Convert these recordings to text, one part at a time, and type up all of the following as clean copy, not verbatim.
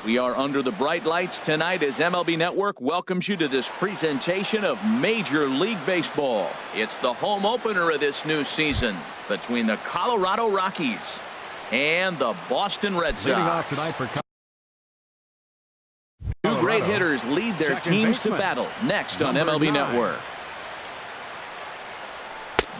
We are under the bright lights tonight as MLB Network welcomes you to this presentation of Major League Baseball. It's the home opener of this new season between the Colorado Rockies and the Boston Red Sox. Two great hitters lead their teams to battle next on MLB Network.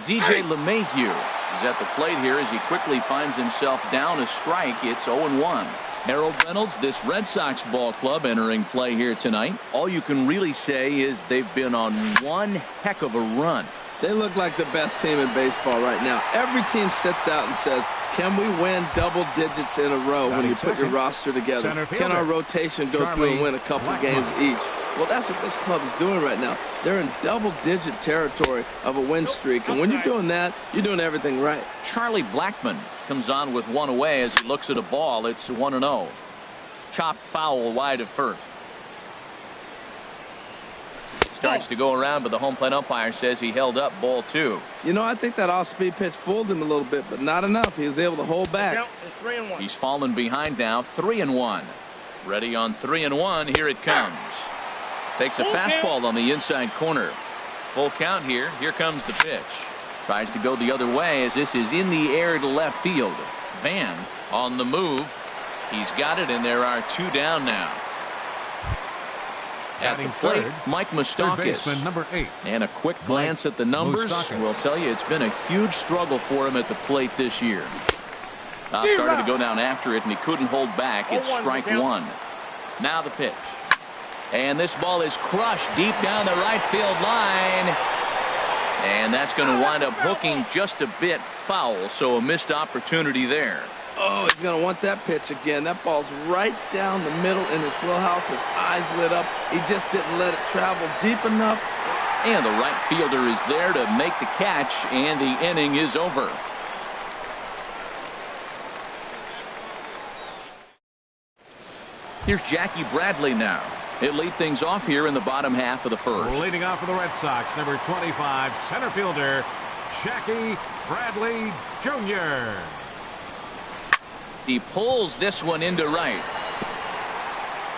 DJ LeMahieu is at the plate here as he quickly finds himself down a strike. It's 0-1. Harold Reynolds, this Red Sox ball club entering play here tonight. All you can really say is they've been on one heck of a run. They look like the best team in baseball right now. Every team sits out and says, can we win double digits in a row when you put your roster together? Can our rotation go through and win a couple games each? Well, that's what this club is doing right now. They're in double-digit territory of a win streak, and when you're doing that, you're doing everything right. Charlie Blackmon comes on with one away as he looks at a ball. It's 1-0. Chopped foul wide of first. Starts to go around, but the home plate umpire says he held up ball 2. You know, I think that off-speed pitch fooled him a little bit, but not enough. He was able to hold back. He's fallen behind now, 3-1. Ready on 3-1. Here it comes. Takes a fastball on the inside corner. Full count here. Here comes the pitch. Tries to go the other way as this is in the air to left field. Van on the move. He's got it, and there are 2 down now. At the plate, Mike Moustakas. Number 8. And a quick glance at the numbers will tell you it's been a huge struggle for him at the plate this year. Started to go down after it, and he couldn't hold back. It's strike 1. Now the pitch. And this ball is crushed deep down the right field line. And that's going to wind up hooking just a bit foul, so a missed opportunity there. Oh, he's going to want that pitch again. That ball's right down the middle in his wheelhouse. His eyes lit up. He just didn't let it travel deep enough. And the right fielder is there to make the catch, and the inning is over. Here's Jackie Bradley now. He'll lead things off here in the bottom half of the first. Leading off for the Red Sox, number 25, center fielder, Jackie Bradley Jr. He pulls this one into right.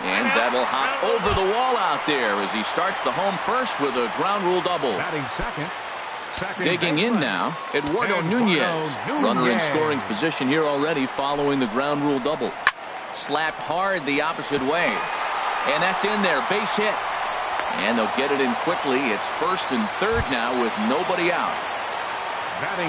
And that'll hop over the wall out there as he starts the home first with a ground rule double. Batting second. Digging in now, Eduardo Nunez. Runner in scoring position here already following the ground rule double. Slapped hard the opposite way. And that's in there, base hit. And they'll get it in quickly. It's first and third now with nobody out.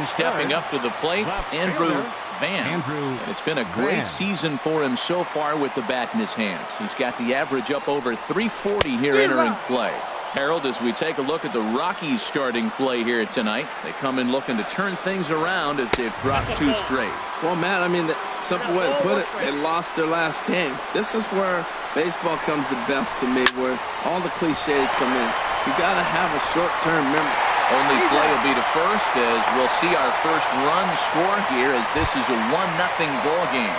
Stepping up to the plate, Andrew Van. And it's been a great season for him so far with the bat in his hands. He's got the average up over 340 here entering play. Harold, as we take a look at the Rockies starting play here tonight, they come in looking to turn things around as they've dropped 2 straight. Well, Matt, I mean, the simple way to put it, they lost their last game. This is where baseball comes the best to me, where all the cliches come in. You got to have a short-term memory. Only play will be to first as we'll see our first run score here as this is a 1-0 ball game.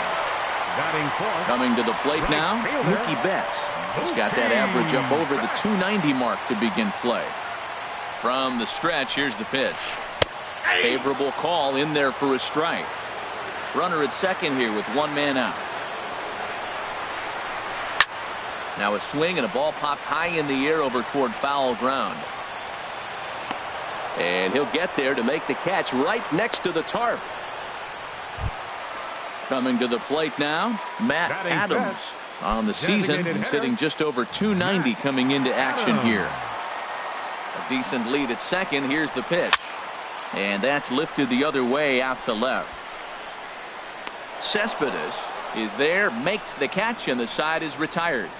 Coming to the plate now, Mookie Betts. He's got that average up over the 290 mark to begin play. From the stretch, here's the pitch. Favorable call in there for a strike. Runner at second here with 1 man out. Now a swing and a ball popped high in the air over toward foul ground. And he'll get there to make the catch right next to the tarp. Coming to the plate now, Matt Adams. On the season, he's hitting just over 290 coming into action here. A decent lead at second. Here's the pitch. And that's lifted the other way out to left. Cespedes is there, makes the catch, and the side is retired.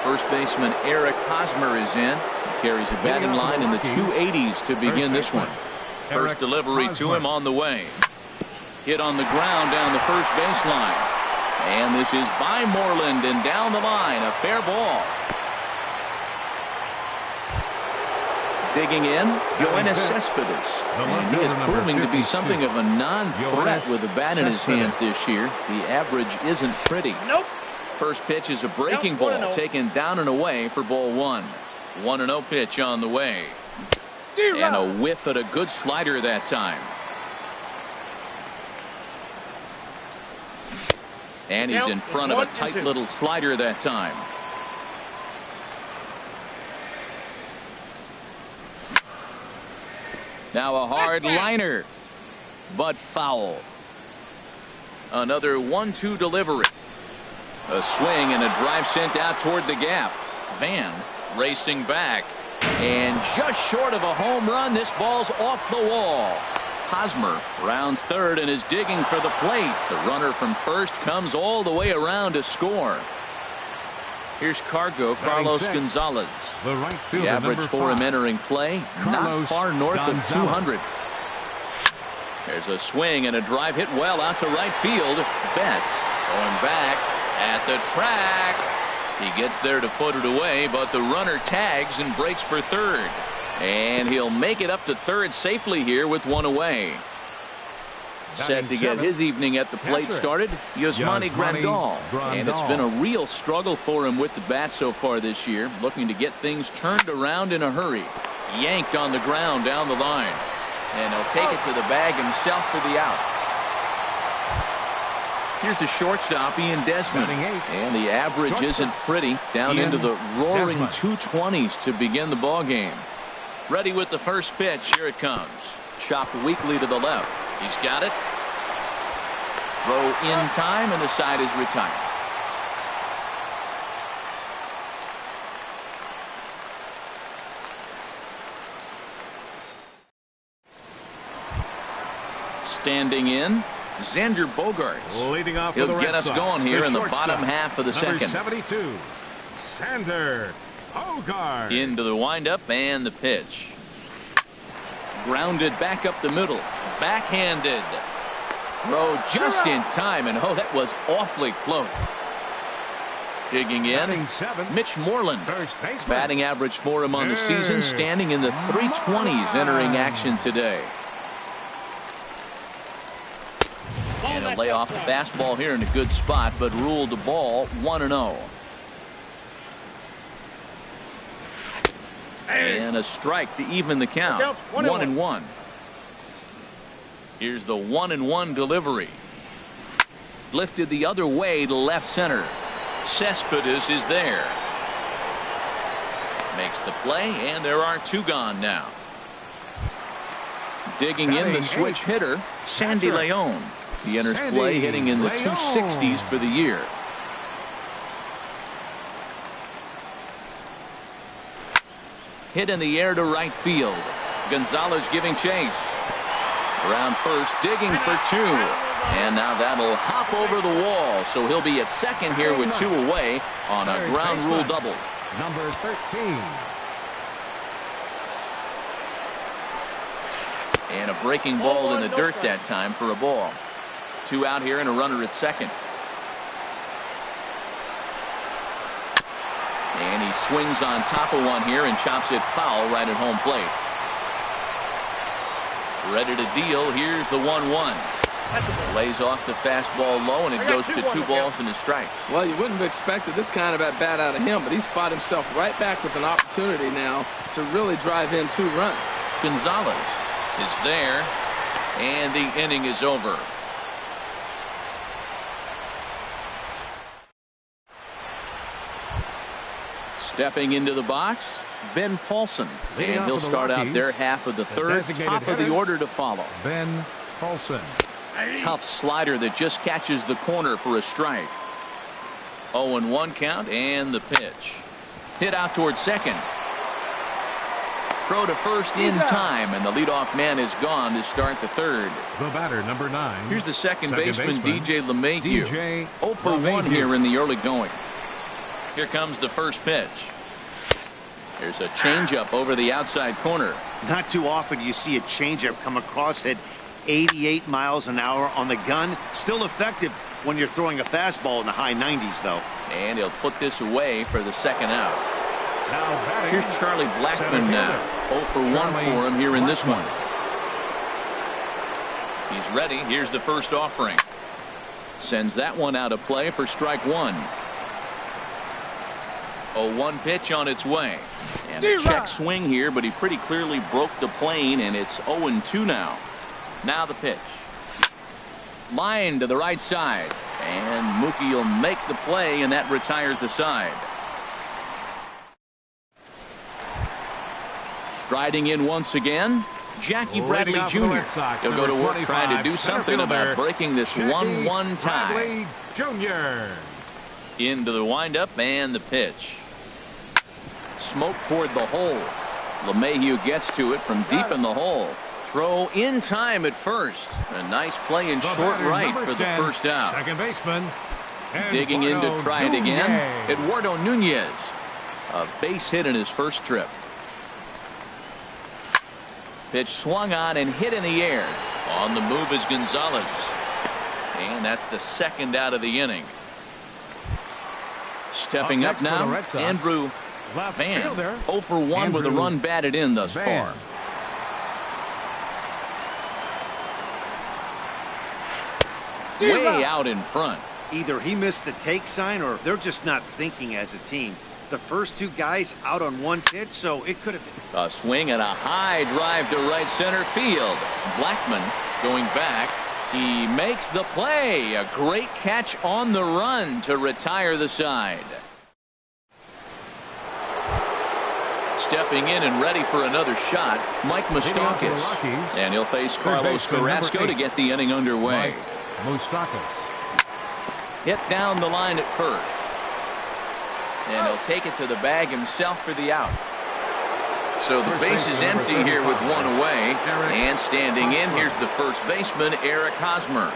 First baseman Eric Hosmer is in. He carries a batting line in the 280s to begin this one. First delivery to him on the way. Hit on the ground down the first baseline. And this is by Moreland and down the line. A fair ball. Digging in, Yoenis Cespedes. And he is proving to be something of a non-threat with the bat in his hands this year. The average isn't pretty. Nope. First pitch is a breaking ball taken down and away for ball 1. 1-0 pitch on the way. And a whiff at a good slider that time. And he's in front of a tight little slider that time. Now a hard liner, but foul. Another 1-2 delivery. A swing and a drive sent out toward the gap. Van racing back. And just short of a home run, this ball's off the wall. Hosmer rounds third and is digging for the plate. The runner from first comes all the way around to score. Here's Carlos Gonzalez. The average for him entering play, not far north of 200. There's a swing and a drive hit well out to right field. Betts going back at the track. He gets there to put it away, but the runner tags and breaks for third. And he'll make it up to third safely here with one away. Set to get his evening at the plate started, Yasmani Grandal. And it's been a real struggle for him with the bat so far this year, looking to get things turned around in a hurry. Yanked on the ground down the line. And he'll take it to the bag himself for the out. Here's the shortstop, Ian Desmond. And the average isn't pretty, down into the roaring 220s to begin the ball game. Ready with the first pitch. Here it comes. Chopped weakly to the left. He's got it. Throw in time, and the side is retired. Standing in, Xander Bogaerts. Leading off He'll get us going here in the bottom half of the second. 72, Xander Bogaerts. Into the windup and the pitch. Grounded back up the middle. Backhanded. Throw just in time, and oh, that was awfully close. Digging in, Mitch Moreland. Batting average for him on the season, standing in the 320s entering action today. And a lay off the fastball here in a good spot, but ruled the ball 1-0. And a strike to even the count. 1-1. Here's the 1-1 delivery. Lifted the other way to left center. Cespedes is there. Makes the play, and there are two gone now. Digging in the switch hitter, Sandy Leon. He enters play hitting in the 260s for the year. Hit in the air to right field. Gonzalez giving chase. Around first, digging for two. And now that'll hop over the wall. So he'll be at second here with two away on a ground rule double. Number 13. And a breaking ball in the dirt that time for a ball. Two out here and a runner at second. And he swings on top of one here and chops it foul right at home plate. Ready to deal. Here's the 1-1. Lays off the fastball low, and it goes to 2 balls and a strike. Well, you wouldn't have expected this kind of at bat out of him, but he's fought himself right back with an opportunity now to really drive in 2 runs. Gonzalez is there, and the inning is over. Stepping into the box, Ben Paulson, and he'll start out their half of the third, top of the order to follow. Ben Paulson. Tough slider that just catches the corner for a strike. 0-1 count, and the pitch. Hit out towards second. Throw to first in time, and the leadoff man is gone to start the third. The batter, number 9. Here's the second baseman, DJ LeMahieu. 0 for 1 here in the early going. Here comes the first pitch. There's a changeup over the outside corner. Not too often you see a changeup come across at 88 miles an hour on the gun. Still effective when you're throwing a fastball in the high 90s, though. And he'll put this away for the second out. Here's Charlie Blackmon now. 0 for 1 for him here in this one. He's ready. Here's the first offering. Sends that one out of play for strike 1. 0-1 pitch on its way. And a check swing here, but he pretty clearly broke the plane, and it's 0-2 now. Now the pitch. Line to the right side. And Mookie will make the play, and that retires the side. Striding in once again, Jackie Bradley Jr. He'll go to work trying to do something about breaking this 1-1 tie. Into the windup and the pitch. Smoke toward the hole. LeMahieu gets to it from deep in the hole. Throw in time at first. A nice play in short right for the first out. Second baseman. Digging in to try it again. Eduardo Nunez. A base hit in his first trip. Pitch swung on and hit in the air. On the move is Gonzalez. And that's the second out of the inning. Stepping up now, Andrew Van. 0 for 1 with a run batted in thus far. Way out in front. Either he missed the take sign or they're just not thinking as a team. The first two guys out on one pitch, so it could have been. A swing and a high drive to right center field. Blackman going back. He makes the play. A great catch on the run to retire the side. Stepping in and ready for another shot, Mike Moustakas. And he'll face Carlos Carrasco to get the inning underway. Moustakas. Hit down the line at first. And he'll take it to the bag himself for the out. So the base is empty here with one away. And standing in, here's the first baseman, Eric Hosmer.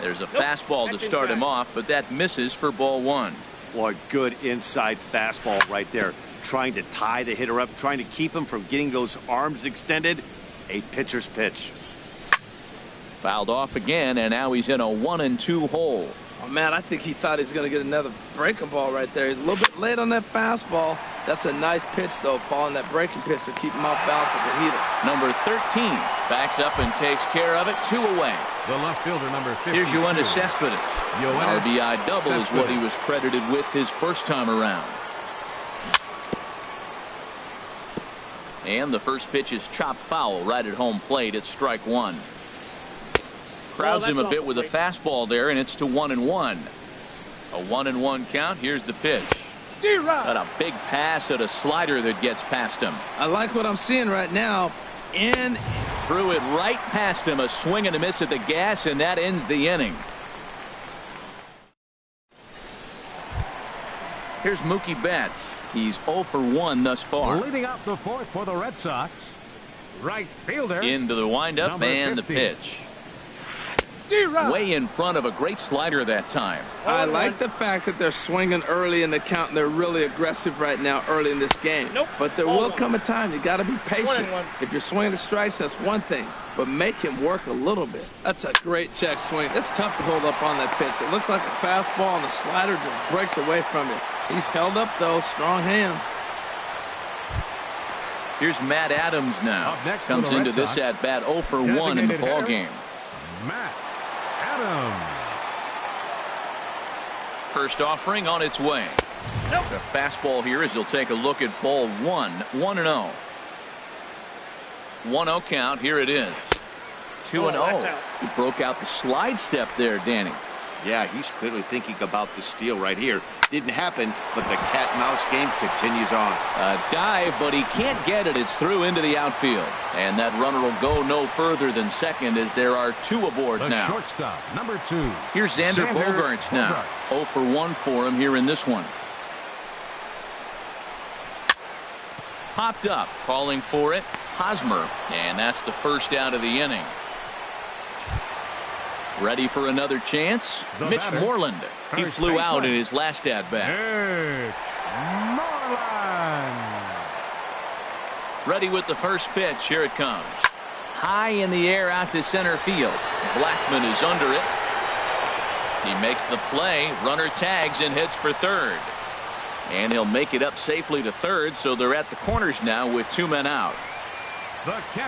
There's a fastball to start him off, but that misses for ball one. Boy, good inside fastball right there. Trying to tie the hitter up, trying to keep him from getting those arms extended. A pitcher's pitch. Fouled off again, and now he's in a 1-2 hole. Oh, man, I think he thought he was going to get another breaking ball right there. He's a little bit late on that fastball. That's a nice pitch, though, following that breaking pitch to keep him off balance with the heater. Number 13 backs up and takes care of it. 2 away. The left fielder, number 50. Here's Yoenis Cespedes. An RBI double is what he was credited with his first time around. And the first pitch is chopped foul right at home plate. It's strike one. Crowds him a bit with a fastball there, and it's to 1-1. A 1-1 count. Here's the pitch. Got a big pass at a slider that gets past him. I like what I'm seeing right now. Threw it right past him. A swing and a miss at the gas, and that ends the inning. Here's Mookie Betts. He's 0 for 1 thus far. Leading off the fourth for the Red Sox. Right fielder. Into the windup and the pitch. Way in front of a great slider that time. I like the fact that they're swinging early in the count, and they're really aggressive right now early in this game. But there will come a time you got to be patient. If you're swinging the strikes, that's one thing, but make him work a little bit. That's a great check swing. It's tough to hold up on that pitch. It looks like a fastball, and the slider just breaks away from it. He's held up, though. Strong hands. Here's Matt Adams now. Comes into this at bat 0 for 1 in the ball game. Matt Adams. First offering on its way. The fastball here as he'll take a look at ball 1. 1-0. 1-0 count. Here it is. 2-0. He broke out the slide step there, Danny. Yeah, he's clearly thinking about the steal right here. Didn't happen, but the cat-mouse game continues on. A dive, but he can't get it. It's through into the outfield. And that runner will go no further than second as there are 2 aboard now. Shortstop, number 2. Here's Xander Bogaerts now. 0 for 1 for him here in this one. Popped up, calling for it. Hosmer, and that's the first out of the inning. Ready for another chance? Mitch Moreland. He flew out in his last at-bat. Ready with the first pitch. Here it comes. High in the air out to center field. Blackman is under it. He makes the play. Runner tags and heads for third. And he'll make it up safely to third, so they're at the corners now with 2 men out.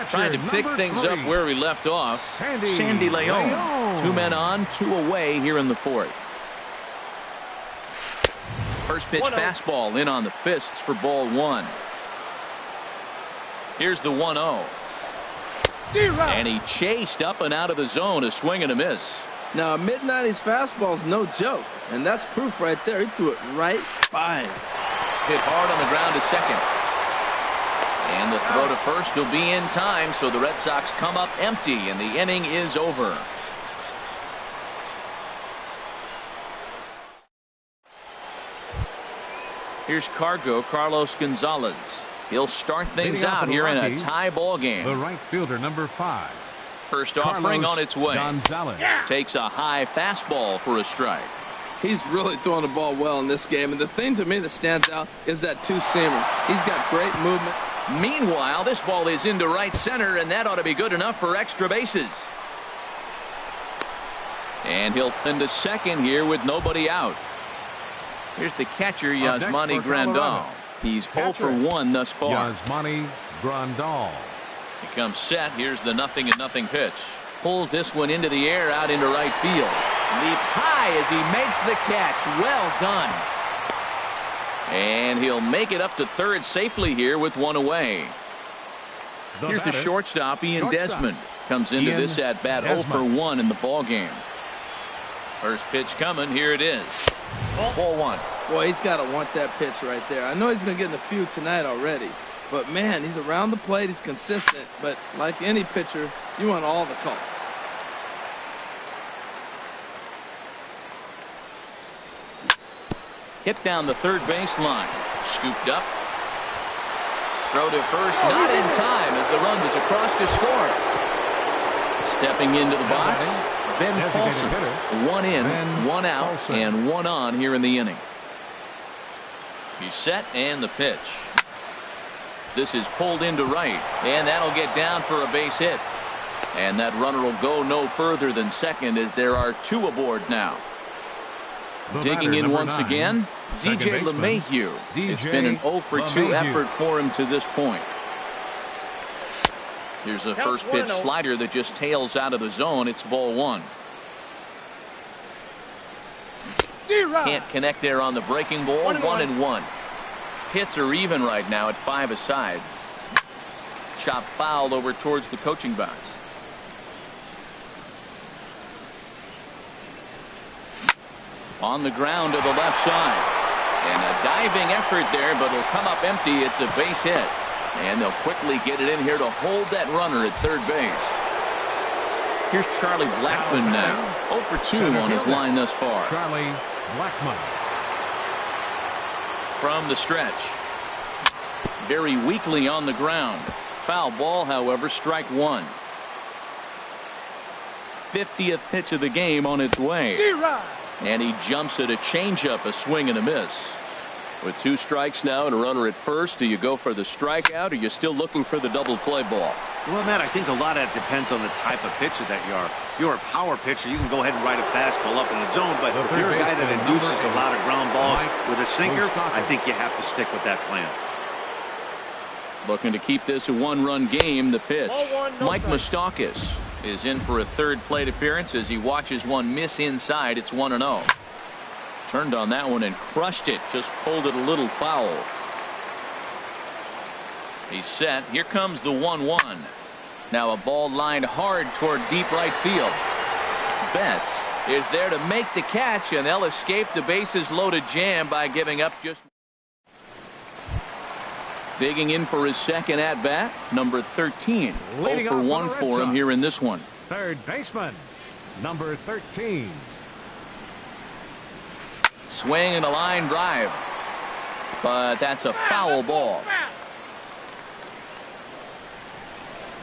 Trying to pick things up where we left off. Sandy Leon. 2 men on, 2 away here in the fourth. First pitch fastball in on the fists for ball 1. Here's the 1-0. And he chased up and out of the zone. A swing and a miss. Now, a mid-90s fastball is no joke, and that's proof right there. He threw it right by him. Hit hard on the ground to second. And the throw to first will be in time, so the Red Sox come up empty, and the inning is over. Here's Carlos Gonzalez. He'll start things out here in a tie ball game. The right fielder, number 5. First offering on its way. Gonzalez. Takes a high fastball for a strike. He's really throwing the ball well in this game, and the thing to me that stands out is that two-seamer. He's got great movement. Meanwhile, this ball is into right center, and that ought to be good enough for extra bases. And he'll into second here with nobody out. Here's the catcher, Yasmani Grandal. He's 0 for 1 thus far. Yasmani Grandal. He comes set. Here's the 0-0 pitch. Pulls this one into the air out into right field. Leaps high as he makes the catch. Well done. And he'll make it up to third safely here with one away. Here's the shortstop, Ian Desmond. Comes into this at bat 0 for 1 in the ball game. First pitch coming. Here it is. Ball 1. Boy, he's got to want that pitch right there. I know he's been getting a few tonight already. But, man, he's around the plate. He's consistent. But like any pitcher, you want all the calls. Hit down the third baseline. Scooped up. Throw to first. Not in time as the run was across to score. Stepping into the box, Ben Paulson. 1 in, 1 out, and 1 on here in the inning. He's set and the pitch. This is pulled into right, and that'll get down for a base hit. And that runner will go no further than second as there are 2 aboard now. Digging in once again, DJ LeMahieu. It's been an 0 for 2 effort for him to this point. Here's a first pitch slider that just tails out of the zone. It's ball 1. Can't connect there on the breaking ball. 1-1. Hits are even right now at 5 aside. Chop foul over towards the coaching box. On the ground to the left side. And a diving effort there, but it'll come up empty. It's a base hit. And they'll quickly get it in here to hold that runner at third base. Here's Charlie Blackmon now. 0 for 2 on his line thus far. Charlie Blackmon. From the stretch. Very weakly on the ground. Foul ball, however, strike 1. 50th pitch of the game on its way. And he jumps at a changeup, a swing and a miss. With 2 strikes now and a runner at first, do you go for the strikeout or are you still looking for the double play ball? Well, Matt, I think a lot of that depends on the type of pitcher that you are. If you're a power pitcher, you can go ahead and ride a fastball up in the zone, but if you're a guy that induces a lot of ground balls with a sinker, I think you have to stick with that plan. Looking to keep this a 1-run game. The pitch. Mike Moustakas is in for a third plate appearance as he watches one miss inside. It's 1-0. Turned on that one and crushed it. Just pulled it a little foul. He's set. Here comes the 1-1. Now a ball lined hard toward deep right field. Betts is there to make the catch, and they'll escape the bases loaded jam by giving up just. Digging in for his second at bat, number 13. 0 for 1 for him here in this one. Third baseman, number 13. Swing and a line drive, but that's a foul ball.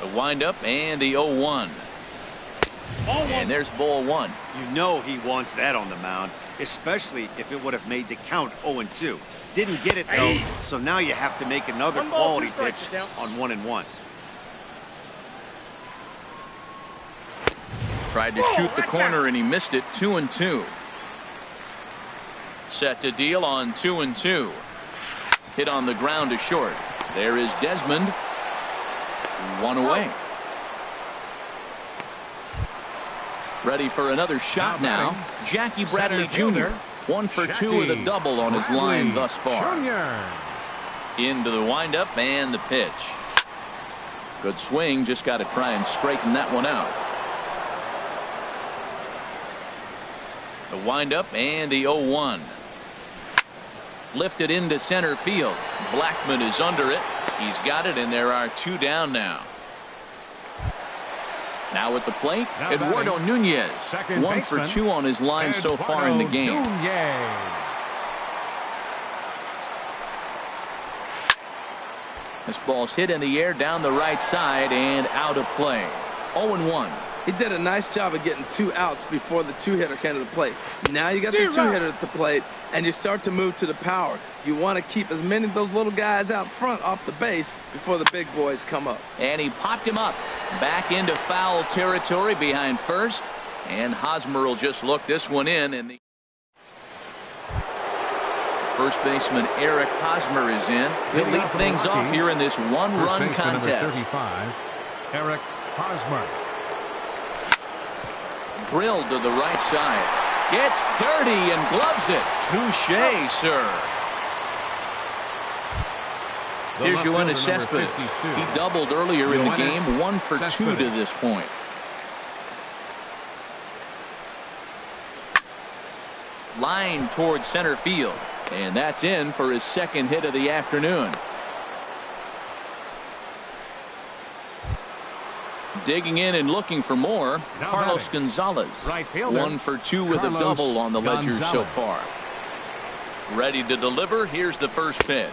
The windup and the 0-1. And there's ball 1. You know he wants that on the mound, especially if it would have made the count 0-2. Didn't get it though, so now you have to make another quality pitch on 1-1. Tried to shoot the corner and he missed it. 2-2. Set to deal on 2-2. Hit on the ground to short. There is Desmond. 1 away. Ready for another shot now. Jackie Bradley Jr. 1 for 2 with a double on his line thus far. Into the windup and the pitch. Good swing. Just got to try and straighten that one out. The windup and the 0-1. Lifted into center field. Blackmon is under it. He's got it, and there are 2 down now. Now at the plate, Eduardo Nunez. 1 for 2 on his line so far in the game. This ball's hit in the air down the right side and out of play. 0-1. He did a nice job of getting 2 outs before the 2-hitter came to the plate. Now you got the 2-hitter at the plate, and you start to move to the power. You want to keep as many of those little guys out front off the base before the big boys come up. And he popped him up. Back into foul territory behind first. And Hosmer will just look this one in. And the first baseman Eric Hosmer is in. He'll lead things off here in this 1-run contest. 35, Eric Hosmer. Drilled to the right side. Gets dirty and gloves it. Touche, sir. Here's Yoenis Cespedes. He doubled earlier in the game. 1 for 2 to this point. Line towards center field. And that's in for his 2nd hit of the afternoon. Digging in and looking for more, Carlos Gonzalez. 1 for 2 with a double on the ledger so far. Ready to deliver. Here's the first pitch.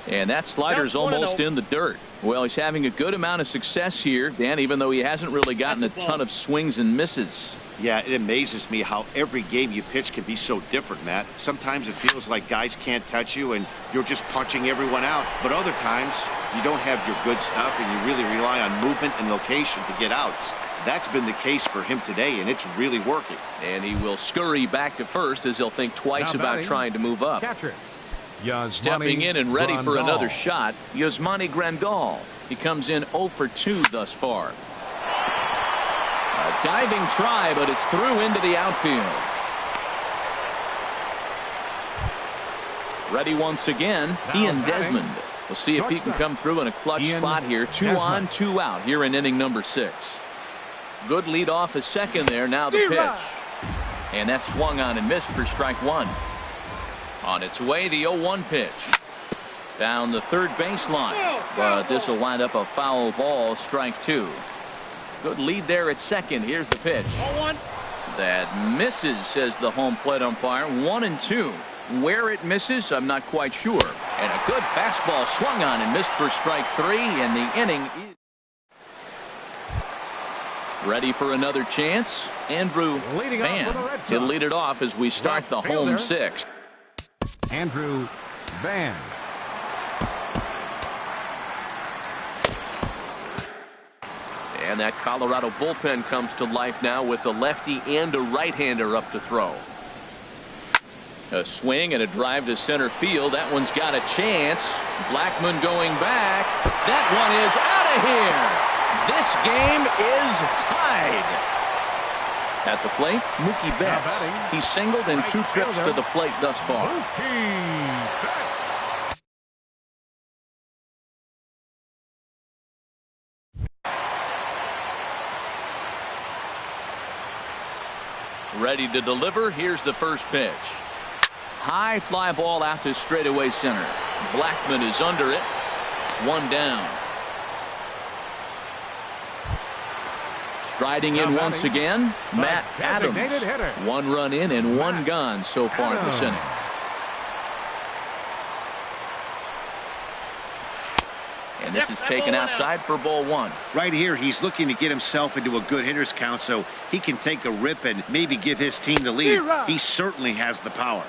And that slider's almost in the dirt. Well, he's having a good amount of success here, Dan, even though he hasn't really gotten a ton of swings and misses. Yeah, it amazes me how every game you pitch can be so different, Matt. Sometimes it feels like guys can't touch you and you're just punching everyone out. But other times you don't have your good stuff and you really rely on movement and location to get outs. That's been the case for him today, and it's really working. And he will scurry back to first as he'll think twice about trying to move up. Catcher. Stepping in and ready for another shot, Yasmani Grandal. He comes in 0 for 2 thus far. A diving try, but it's through into the outfield. Ready once again, Ian Desmond. We'll see if he can come through in a clutch spot here. 2 on, 2 out here in inning number 6. Good lead off a second there. Now the pitch. And that swung on and missed for strike 1. On its way, the 0-1 pitch. Down the third baseline. But this will wind up a foul ball, strike 2. Good lead there at second. Here's the pitch. That misses, says the home plate umpire. 1-2. Where it misses, I'm not quite sure. And a good fastball swung on and missed for strike 3. And the inning is ready for another chance. Andrew Van. He'll lead it off as we start the home 6. Andrew Van. And that Colorado bullpen comes to life now with a lefty and a right-hander up to throw. A swing and a drive to center field. That one's got a chance. Blackmon going back. That one is out of here. This game is tied. At the plate, Mookie Betts. He's singled in 2 trips to the plate thus far. Ready to deliver. Here's the first pitch. High fly ball out to straightaway center. Blackmon is under it. 1 down. Striding in once again, Matt Adams. 1 run in and 1 gone so far this inning. And this is taken outside for ball 1. Right here, he's looking to get himself into a good hitter's count so he can take a rip and maybe give his team the lead. He certainly has the power.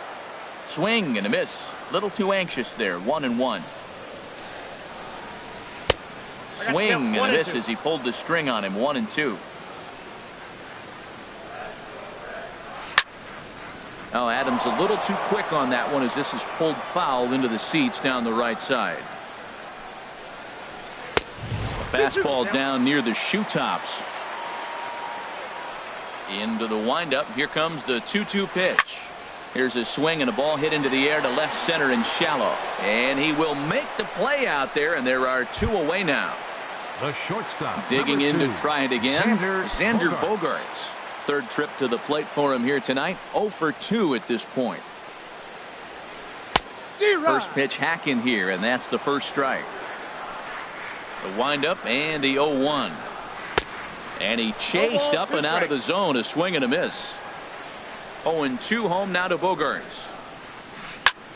Swing and a miss. Little too anxious there. 1-1. Swing and a miss as he pulled the string on him. 1-2. Oh, Adams a little too quick on that one as this is pulled foul into the seats down the right side. Fastball down near the shoe tops. Into the windup. Here comes the 2-2 pitch. Here's a swing and a ball hit into the air to left center and shallow. And he will make the play out there, and there are 2 away now. The shortstop. Digging in to try it again. Xander Bogaerts. third trip to the plate for him here tonight. 0 for 2 at this point. First pitch hacking here, and that's the first strike. The windup and the 0-1. And he chased up and out of the zone. A swing and a miss. 0-2 home now to Bogaerts.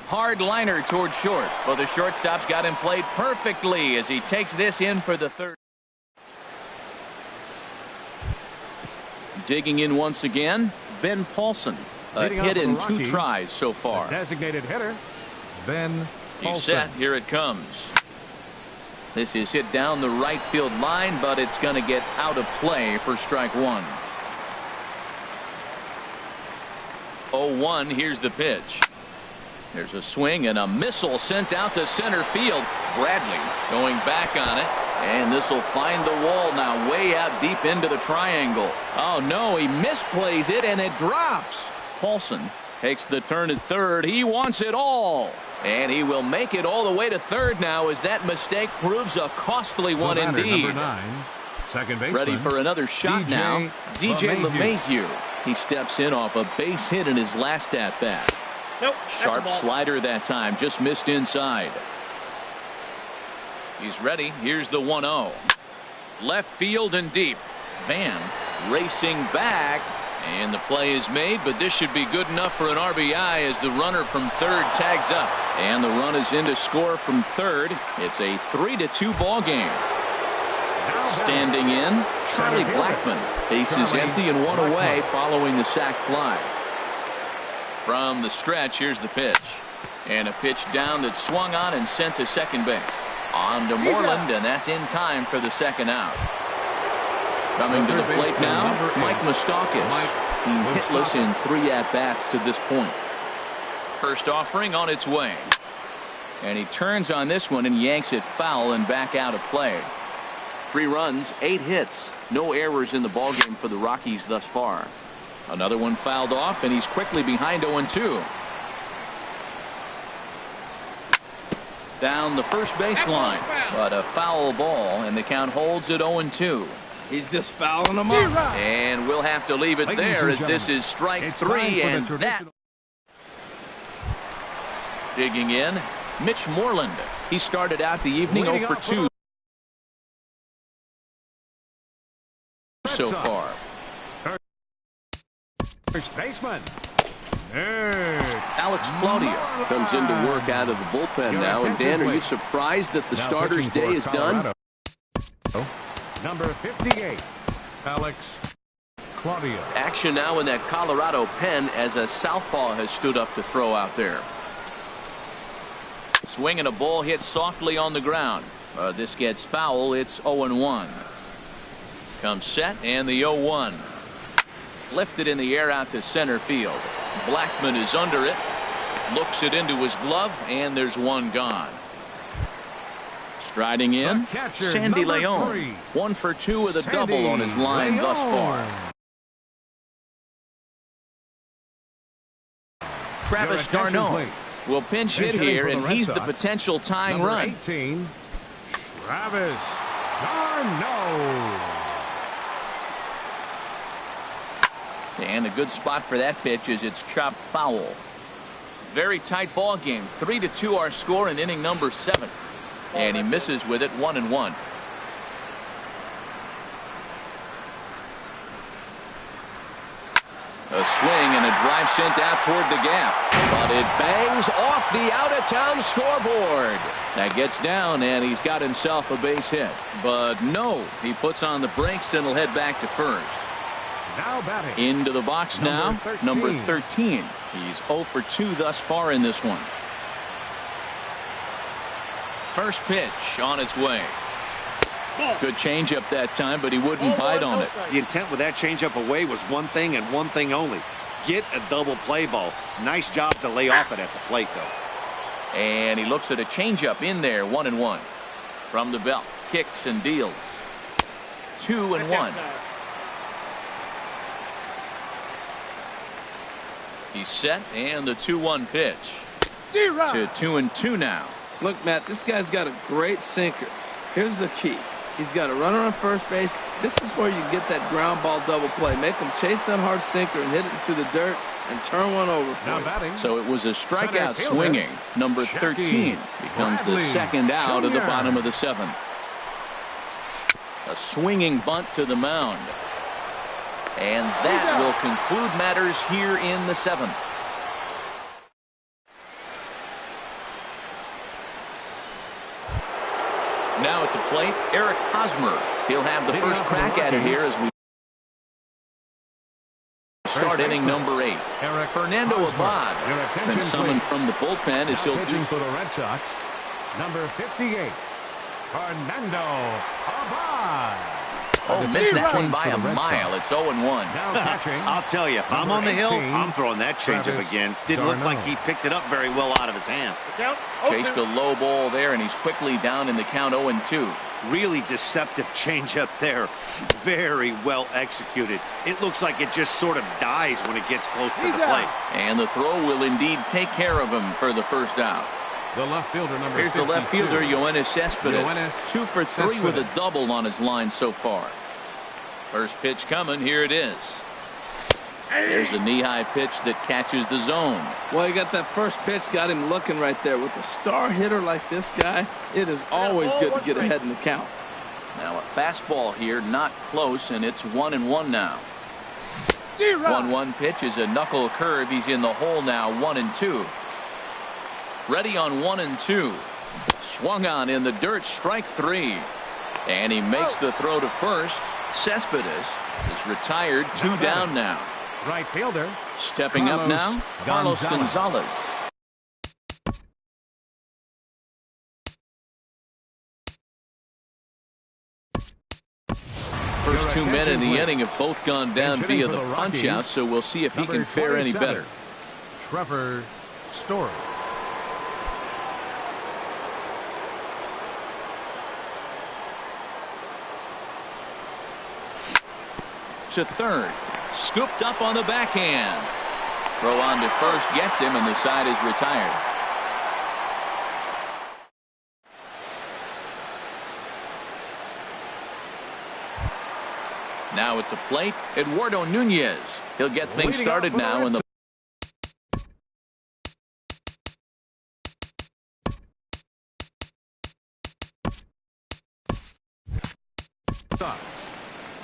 Hard liner toward short. Well, the shortstop's got him played perfectly as he takes this in for the third. Digging in once again, Ben Paulson. A hit in 2 tries so far. Designated hitter, Ben Paulson. He's set. Here it comes. This is hit down the right field line, but it's going to get out of play for strike 1. 0-1. Here's the pitch. There's a swing and a missile sent out to center field. Bradley going back on it, and this will find the wall now, way out deep into the triangle. Oh no, he misplays it and it drops. Paulson takes the turn at third. He wants it all, and he will make it all the way to third now, as that mistake proves a costly one indeed. Number 9, second baseman, ready for another shot now. DJ LeMahieu. He steps in off a base hit in his last at bat. Nope, sharp slider that time, just missed inside. He's ready. Here's the 1-0. Left field and deep. Van racing back, and the play is made, but this should be good enough for an RBI as the runner from third tags up, and the run is in to score from third. It's a 3-2 ball game. Standing in, Charlie Blackmon. Bases empty and 1 away following the sac fly. From the stretch, here's the pitch. And a pitch down that's swung on and sent to second base. On to Moreland, and that's in time for the second out. Coming to the plate now, Mike Moustakas. He's hitless in 3 at-bats to this point. First offering on its way. And he turns on this one and yanks it foul and back out of play. 3 runs, 8 hits. No errors in the ballgame for the Rockies thus far. Another one fouled off, and he's quickly behind 0-2. Down the first baseline, but a foul ball, and the count holds at 0-2. He's just fouling them up. And we'll have to leave it there, as this is strike 3, and that. Digging in, Mitch Moreland. He started out the evening 0 for 2 so far. First baseman, Alex Claudio comes into work out of the bullpen now. And Dan, are you surprised that the starter's day is done? Number 58, Alex Claudio. Action now in that Colorado pen as a southpaw has stood up to throw out there. Swing and a ball hit softly on the ground. This gets foul. It's 0-1. Comes set, and the 0-1. Lifted in the air out to center field. Blackmon is under it. Looks it into his glove, and there's one gone. Striding in, Sandy Leon. 1 for 2 with a double on his line thus far. Travis d'Arnaud will pinch hit here, and he's the potential tying run. 18, Travis d'Arnaud. And a good spot for that pitch is it's chopped foul. Very tight ball game. 3-2 our score in inning number 7. And he misses with it, 1-1. A swing and a drive sent out toward the gap. But it bangs off the out-of-town scoreboard. That gets down, and he's got himself a base hit. But no, he puts on the brakes and will head back to first. Now batting. Into the box now, number 13. He's 0 for 2 thus far in this one. First pitch on its way. Good changeup that time, but he wouldn't bite on it. The intent with that changeup away was one thing and one thing only. Get a double play ball. Nice job to lay off it at the plate, though. And he looks at a changeup in there, 1-1. From the belt, kicks and deals. 2-1. He's set, and the 2-1 pitch. To 2-2 now. Look, Matt, this guy's got a great sinker. Here's the key. He's got a runner on first base. This is where you get that ground ball double play. Make him chase that hard sinker and hit it into the dirt and turn one over for you. So it was a strikeout swinging. Number 13 becomes the second out of the bottom of the 7th. A swinging bunt to the mound. And that will conclude matters here in the 7th. Now at the plate, Eric Hosmer. He'll have the first crack at it here as we start inning number 8. Fernando Abad been summoned from the bullpen as he'll do for the Red Sox. Number 58, Fernando Abad. Oh, missed that one by a mile. It's 0-1. I'll tell you, if I'm on the hill, I'm throwing that changeup again. Didn't look like he picked it up very well out of his hand. Chased a low ball there, and he's quickly down in the count 0-2. Really deceptive changeup there. Very well executed. It looks like it just sort of dies when it gets close to the plate. And the throw will indeed take care of him for the first out. The left fielder, number Here's 52. the left fielder, Yoenis Cespedes. 2 for 3 with a double on his line so far. First pitch coming. Here it is. There's a knee-high pitch that catches the zone. Well, you got that first pitch, got him looking right there. With a star hitter like this guy, it is always good to get ahead in the count. Now a fastball here, not close, and it's 1-1 now. 1-1 pitch is a knuckle curve. He's in the hole now, 1-2. Ready on 1-2. Swung on in the dirt, strike 3. And he makes the throw to first. Cespedes is retired, 2 down now. Right fielder. Stepping up now, Carlos Gonzalez. First 2 men in the inning have both gone down via the punch-out, so we'll see if he can fare any better. Trevor Story. To third, scooped up on the backhand. Throw on to first gets him, and the side is retired. Now at the plate, Eduardo Nunez. He'll get things started now in the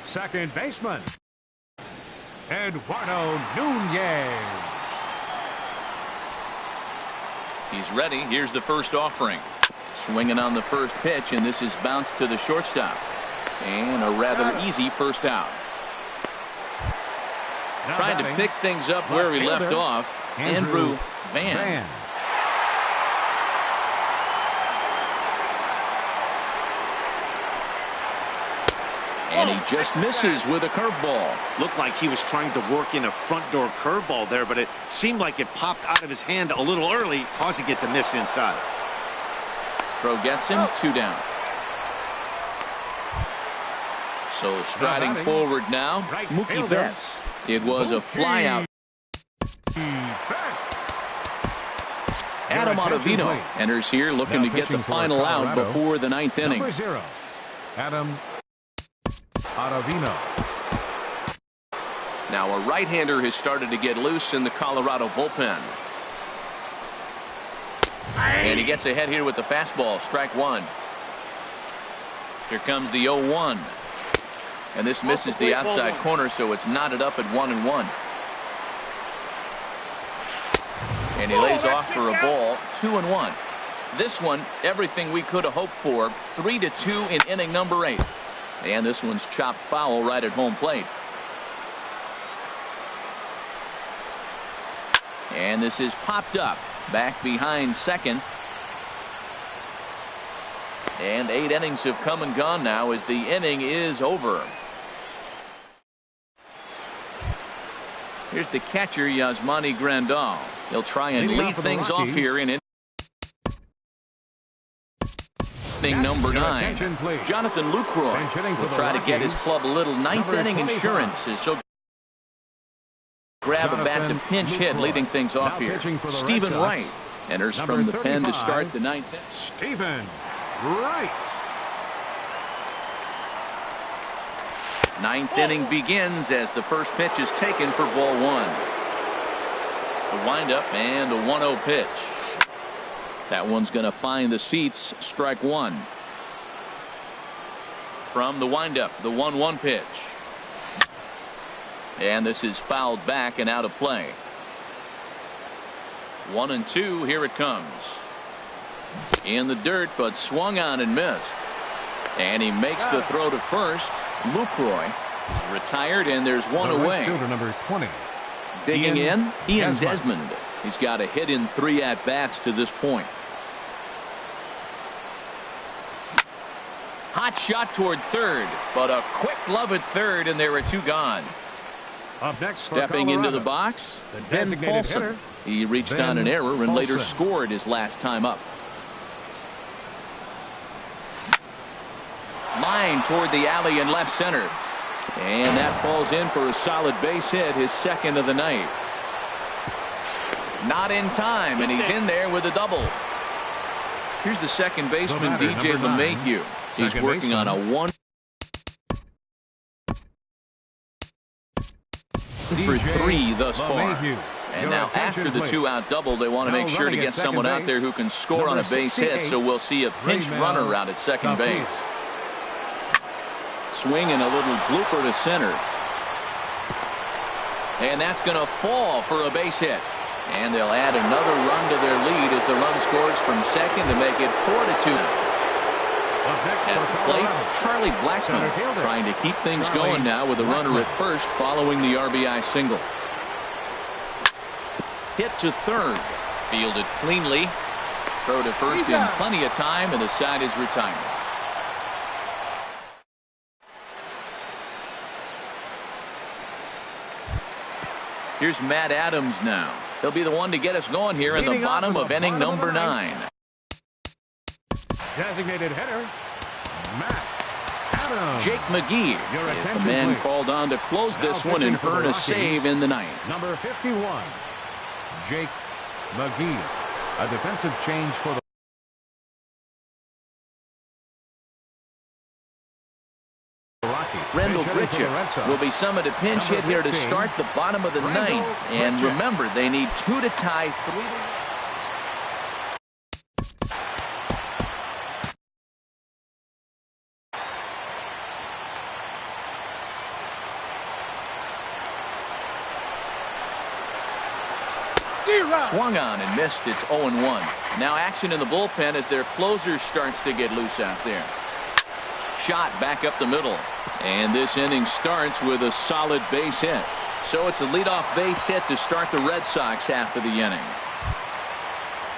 second baseman, Eduardo Nunez. He's ready. Here's the first offering. Swinging on the first pitch, and this is bounced to the shortstop. And a rather easy first out. Trying to pick things up where he left off, Andrew Van. And he just misses with a curveball. Looked like he was trying to work in a front door curveball there, but it seemed like it popped out of his hand a little early, causing it to miss inside. Throw gets him, 2 down. So striding forward now, Mookie Betts. It was a flyout. Adam Ottavino enters here looking to get the final out before the 9th inning. Number 0, Adam Ottavino. Now a right-hander has started to get loose in the Colorado bullpen. And he gets ahead here with the fastball, strike 1. Here comes the 0-1. And this misses the outside corner, so it's knotted up at 1-1. And he lays off for a ball, 2-1. This one, everything we could have hoped for, 3-2 in inning number 8. And this one's chopped foul right at home plate. And this is popped up, back behind second. And 8 innings have come and gone now as the inning is over. Here's the catcher, Yasmani Grandal. He'll try and lead things off here in inning number 9. Jonathan Lucroy will try to get his club a little 9th inning insurance as he'll grab a bat to pinch hit, leading things off here. Stephen Wright enters from the pen to start the 9th inning. Stephen Wright. Ninth inning begins as the first pitch is taken for ball one. The windup and the 1-0 pitch. That one's going to find the seats. Strike one. From the windup, the 1-1 pitch. And this is fouled back and out of play. 1-2. Here it comes. In the dirt, but swung on and missed. And he makes the throw to first. Lucroy is retired, and there's one away. Fielder number 20. Digging in, Ian Desmond. He's got a hit in 3 at-bats to this point. Hot shot toward third, but a quick glove at third, and there are 2 gone. Up next, stepping into the box, Ben Paulson. He reached on an error and later scored his last time up. Line toward the alley in left center. And that falls in for a solid base hit, his second of the night. Not in time, and he's in there with a double. Here's the second baseman, DJ LeMahieu. He's working on a 1 for 3 thus far. And now after the 2-out double, they want to make sure to get someone out there who can score on a base hit, so we'll see a pinch runner out at second base. Swing and a little blooper to center. And that's going to fall for a base hit. And they'll add another run to their lead as the run scores from second to make it 4-2. At the plate, Charlie Blackmon trying to keep things going now with a runner at first following the RBI single. Hit to third. Fielded cleanly. Throw to first in plenty of time, and the side is retired. Here's Matt Adams now. He'll be the one to get us going here in the bottom of inning number 9. Designated hitter, Matt Adams. Jake McGee is the man called on to close this one and earn a save in the 9th. Number 51, Jake McGee. A defensive change for the Rendell Grichuk will be summoned a pinch hit here to start the bottom of the 9th. And remember, they need 2 to tie 3 to... Swung on and missed. It's 0-1. Now action in the bullpen as their closer starts to get loose out there. Shot back up the middle. And this inning starts with a solid base hit. So it's a leadoff base hit to start the Red Sox half of the inning.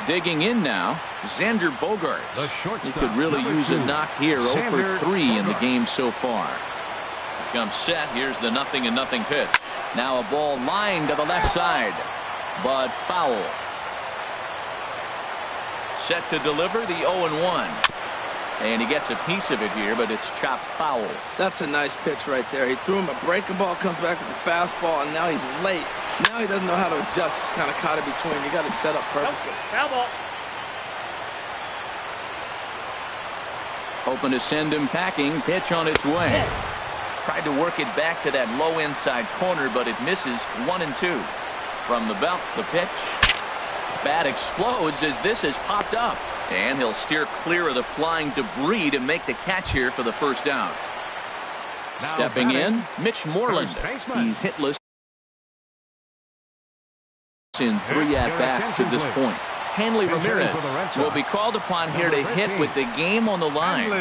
Digging in now, Xander Bogaerts. He could really use a knock here. 0 for 3 in the game so far. Here comes set. Here's the 0-0 pitch. Now a ball lined to the left side, but foul. Set to deliver the 0-1. And he gets a piece of it here, but it's chopped foul. That's a nice pitch right there. He threw him a breaking ball, comes back with the fastball, and now he's late. Now he doesn't know how to adjust. He's kind of caught in between. You got him set up perfectly. Foul ball. Hoping to send him packing. Pitch on its way. Tried to work it back to that low inside corner, but it misses. 1-2. From the belt, the pitch. Bat explodes as this is popped up. And he'll steer clear of the flying debris to make the catch here for the first out. Now stepping in, Mitch Moreland. He's hitless in 3 at-bats to this point. Hanley Ramirez will be called upon here to hit with the game on the line.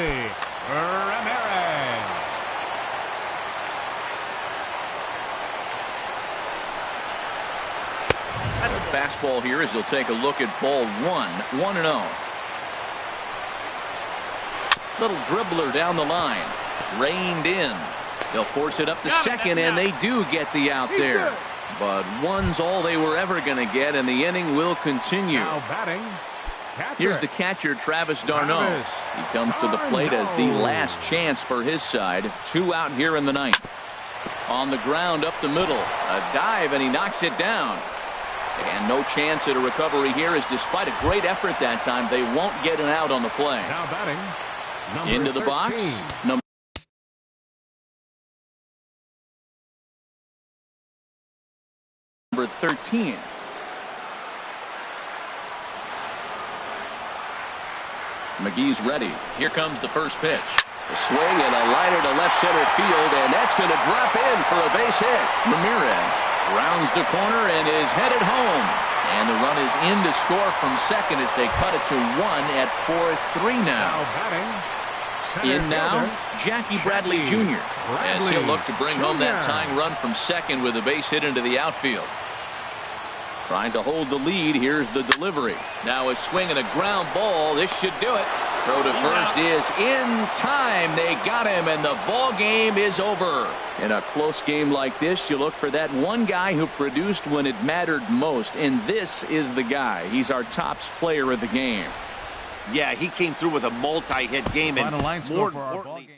Fastball here as he'll take a look at ball 1-0. Little dribbler down the line. Reined in. They'll force it up to second, and they do get the out there. But one's all they were ever going to get, and the inning will continue. Now batting, here's the catcher, Travis d'Arnaud. He comes to the plate as the last chance for his side. 2 out here in the 9th. On the ground up the middle. A dive, and he knocks it down. And no chance at a recovery here, as despite a great effort that time, they won't get an out on the play. Now batting, into the box, number 13. McGee's ready. Here comes the first pitch. A swing and a liner to left center field, and that's going to drop in for a base hit. Ramirez rounds the corner and is headed home. And the run is in to score from second as they cut it to 1 at 4-3 now. In now, Jackie Bradley Jr. As he'll look to bring home that tying run from second with a base hit into the outfield. Trying to hold the lead. Here's the delivery. Now a swing and a ground ball. This should do it. Throw to first is in time. They got him, and the ball game is over. In a close game like this, you look for that one guy who produced when it mattered most, and this is the guy. He's our top player of the game. Yeah, he came through with a multi-hit game, and more importantly,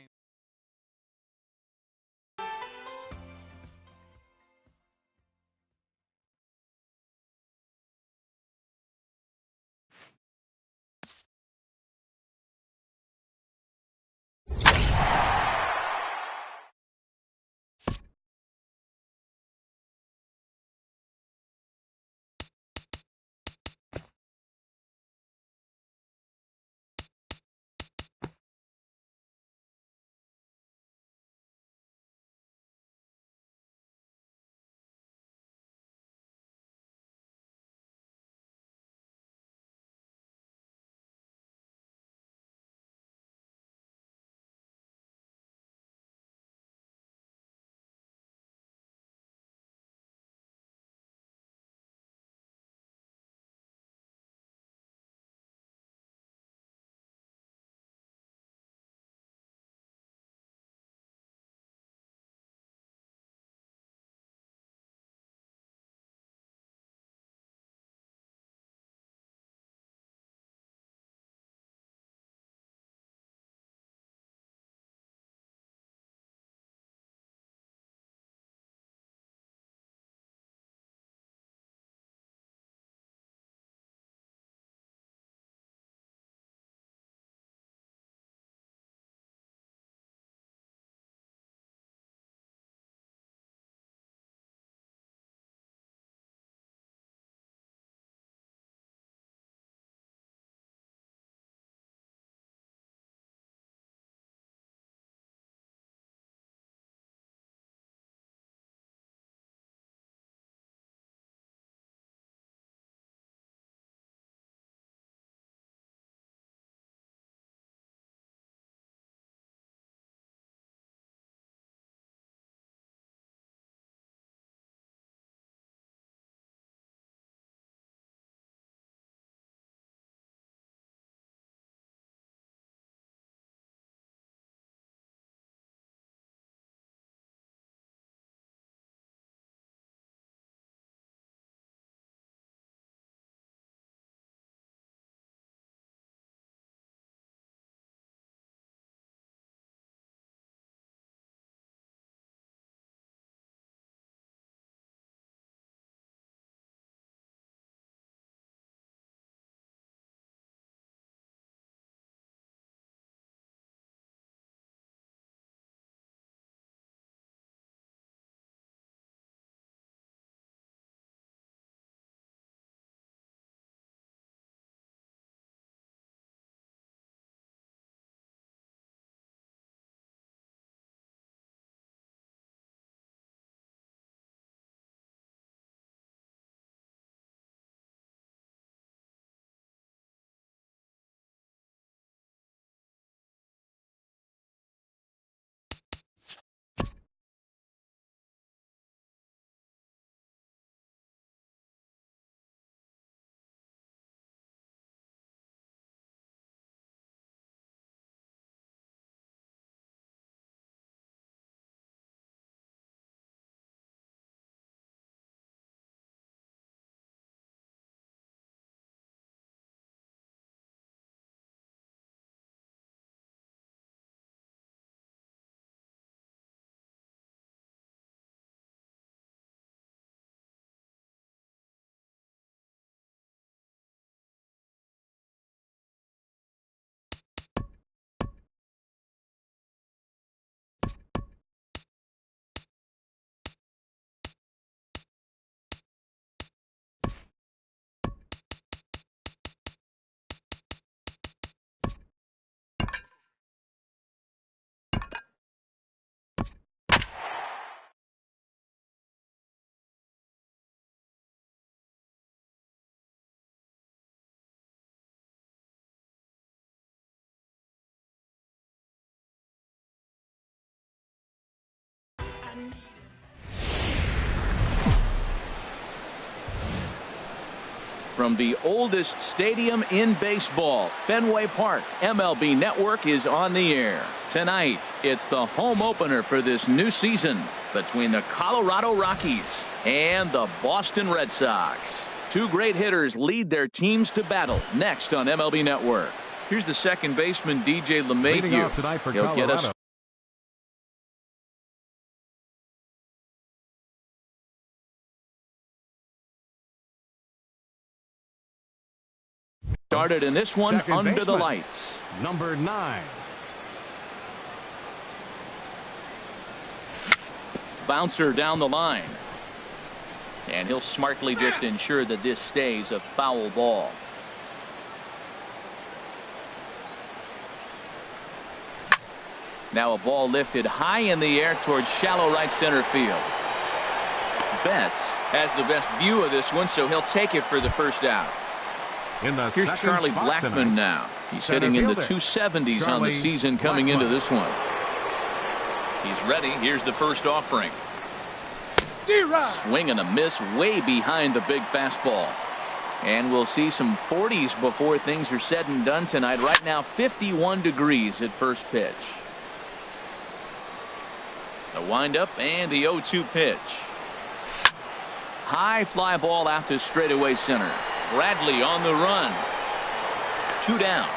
from the oldest stadium in baseball, Fenway Park. MLB Network is on the air. Tonight, it's the home opener for this new season between the Colorado Rockies and the Boston Red Sox. Two great hitters lead their teams to battle next on MLB Network. Here's the second baseman, DJ LeMahieu. He'll get us started in this one under the lights. Number 9. Bouncer down the line. And he'll smartly just ensure that this stays a foul ball. Now a ball lifted high in the air towards shallow right center field. Betts has the best view of this one, so he'll take it for the first out. Here's Charlie Blackmon now. He's hitting in the 270s on the season coming into this one. He's ready. Here's the first offering. Swing and a miss way behind the big fastball. And we'll see some 40s before things are said and done tonight. Right now 51 degrees at first pitch. The windup and the 0-2 pitch. High fly ball out to straightaway center. Bradley on the run. 2 down.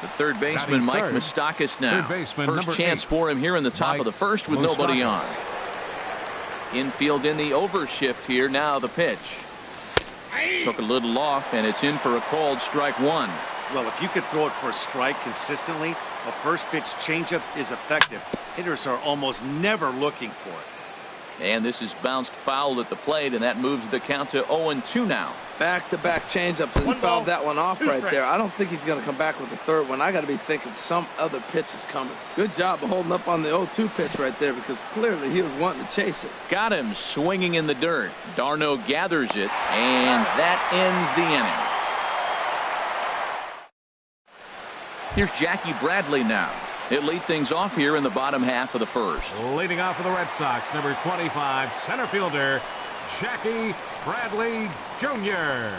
The third baseman, Mike Moustakas now. First chance for him here in the top of the first with nobody on. Infield in the overshift here. Now the pitch. Took a little off, and it's in for a called strike one. Well, if you could throw it for a strike consistently, a first pitch changeup is effective. Hitters are almost never looking for it. And this is bounced foul at the plate, and that moves the count to 0-2 now. Back-to-back changeups, and he fouled that one off right there. I don't think he's going to come back with the third one. I got to be thinking some other pitch is coming. Good job of holding up on the 0-2 pitch right there, because clearly he was wanting to chase it. Got him swinging in the dirt. Darno gathers it, and that ends the inning. Here's Jackie Bradley now. He'll lead things off here in the bottom half of the first. Leading off for the Red Sox, number 25, center fielder, Jackie Bradley Jr.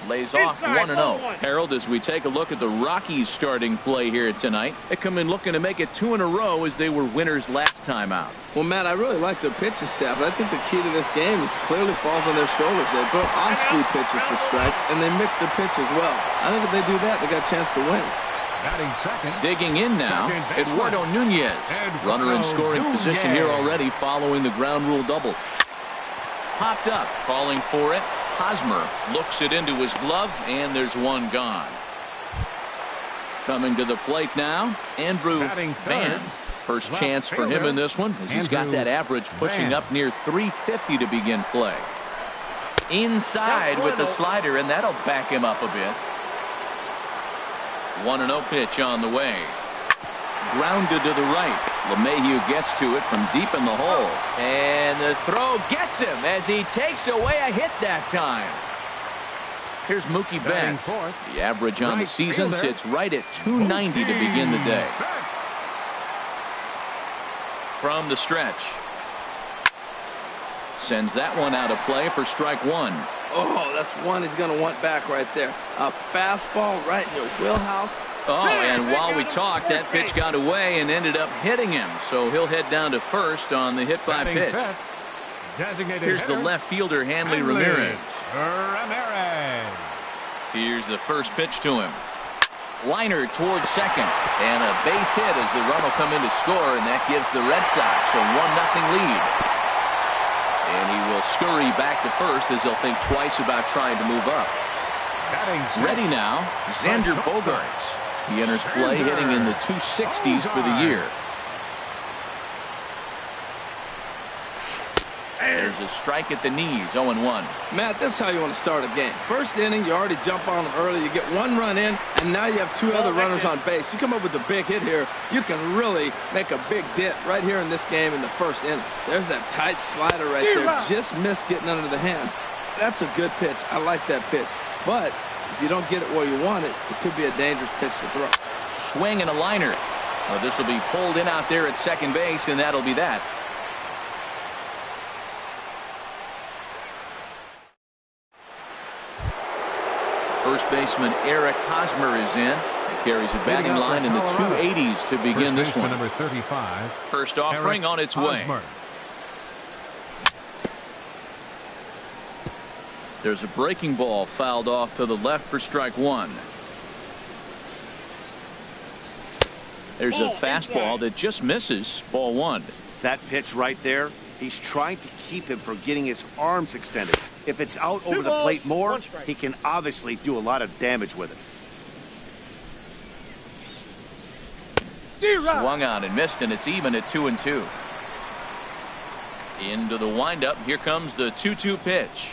Lays off 1-0. Harold, as we take a look at the Rockies starting play here tonight, they come in looking to make it 2 in a row as they were winners last time out. Well, Matt, I really like their pitching staff, but I think the key to this game is clearly falls on their shoulders. They throw on-speed pitches for strikes, and they mix their pitch as well. I think if they do that, they got a chance to win. Digging in now, Eduardo Nunez. Runner in scoring position here already following the ground rule double. Popped up, calling for it. Hosmer looks it into his glove, and there's one gone. Coming to the plate now, Andrew Van. First chance for him in this one, as he's got that average pushing up near 350 to begin play. Inside with the slider, and that'll back him up a bit. 1-0 pitch on the way. Grounded to the right. LeMahieu gets to it from deep in the hole. And the throw gets him as he takes away a hit that time. Here's Mookie Betts. The average on the season sits right at 290 to begin the day. From the stretch. Sends that one out of play for strike one. Oh, that's one he's going to want back right there. A fastball right in your wheelhouse. Oh, and while we talked, that pitch got away and ended up hitting him. So he'll head down to first on the hit by pitch. Here's the left fielder, Hanley Ramirez. Here's the first pitch to him. Liner towards second. And a base hit as the run will come in to score, and that gives the Red Sox a 1-0 lead. And he will scurry back to first as he'll think twice about trying to move up. Ready now, Xander Bogaerts. He enters play hitting in the 260s for the year. There's a strike at the knees, 0-1. Matt, this is how you want to start a game. First inning, you already jump on them early. You get one run in, and now you have 2 other runners on base. You come up with a big hit here, you can really make a big dent right here in this game in the first inning. There's that tight slider right there. Just missed getting under the hands. That's a good pitch. I like that pitch. But if you don't get it where you want it, it could be a dangerous pitch to throw. Swing and a liner. Well, this will be pulled in out there at second base, and that'll be that. First baseman Eric Hosmer is in. He carries a batting line in the 280s to begin this one. Number 35. First offering on its way. There's a breaking ball fouled off to the left for strike one. There's a fastball that just misses. Ball one. That pitch right there, he's trying to keep him from getting his arms extended. If it's out over the plate more, he can obviously do a lot of damage with it. Swung on and missed, and it's even at 2-2. Into the windup. Here comes the 2-2 pitch.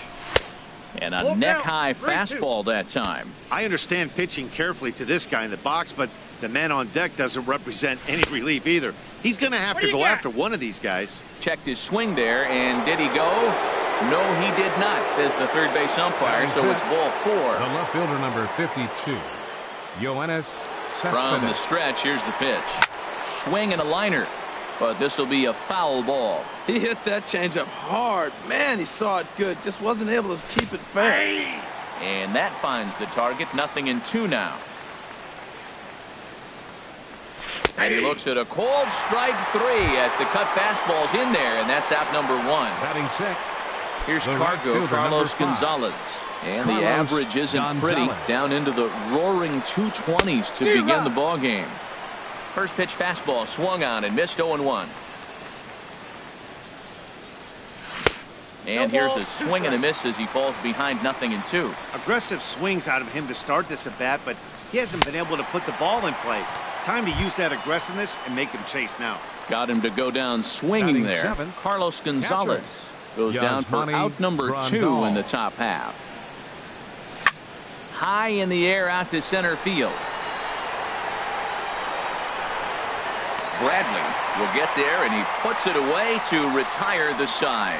And a neck-high fastball that time. I understand pitching carefully to this guy in the box, but the man on deck doesn't represent any relief either. He's going to have to go after one of these guys. Checked his swing there, and did he go? No, he did not, says the third base umpire, so it's ball four. The left fielder, number 52, Yoenis Cespedes. From the stretch, here's the pitch. Swing and a liner, but this will be a foul ball. He hit that changeup hard. Man, he saw it good. Just wasn't able to keep it fair. And that finds the target. 0-2 now. And he looks at a cold strike three as the cut fastball's in there, and that's out number one. Batting sixth. Here's Cargo, Carlos Gonzalez. And the average isn't pretty. Down into the roaring 220s to begin the ball game. First pitch fastball swung on and missed 0-1. And here's a swing and a miss as he falls behind 0-2. Aggressive swings out of him to start this at bat, but he hasn't been able to put the ball in play. Time to use that aggressiveness and make him chase now. Got him to go down swinging there. Carlos Gonzalez goes down for out number 2 in the top half. High in the air out to center field. Bradley will get there, and he puts it away to retire the side.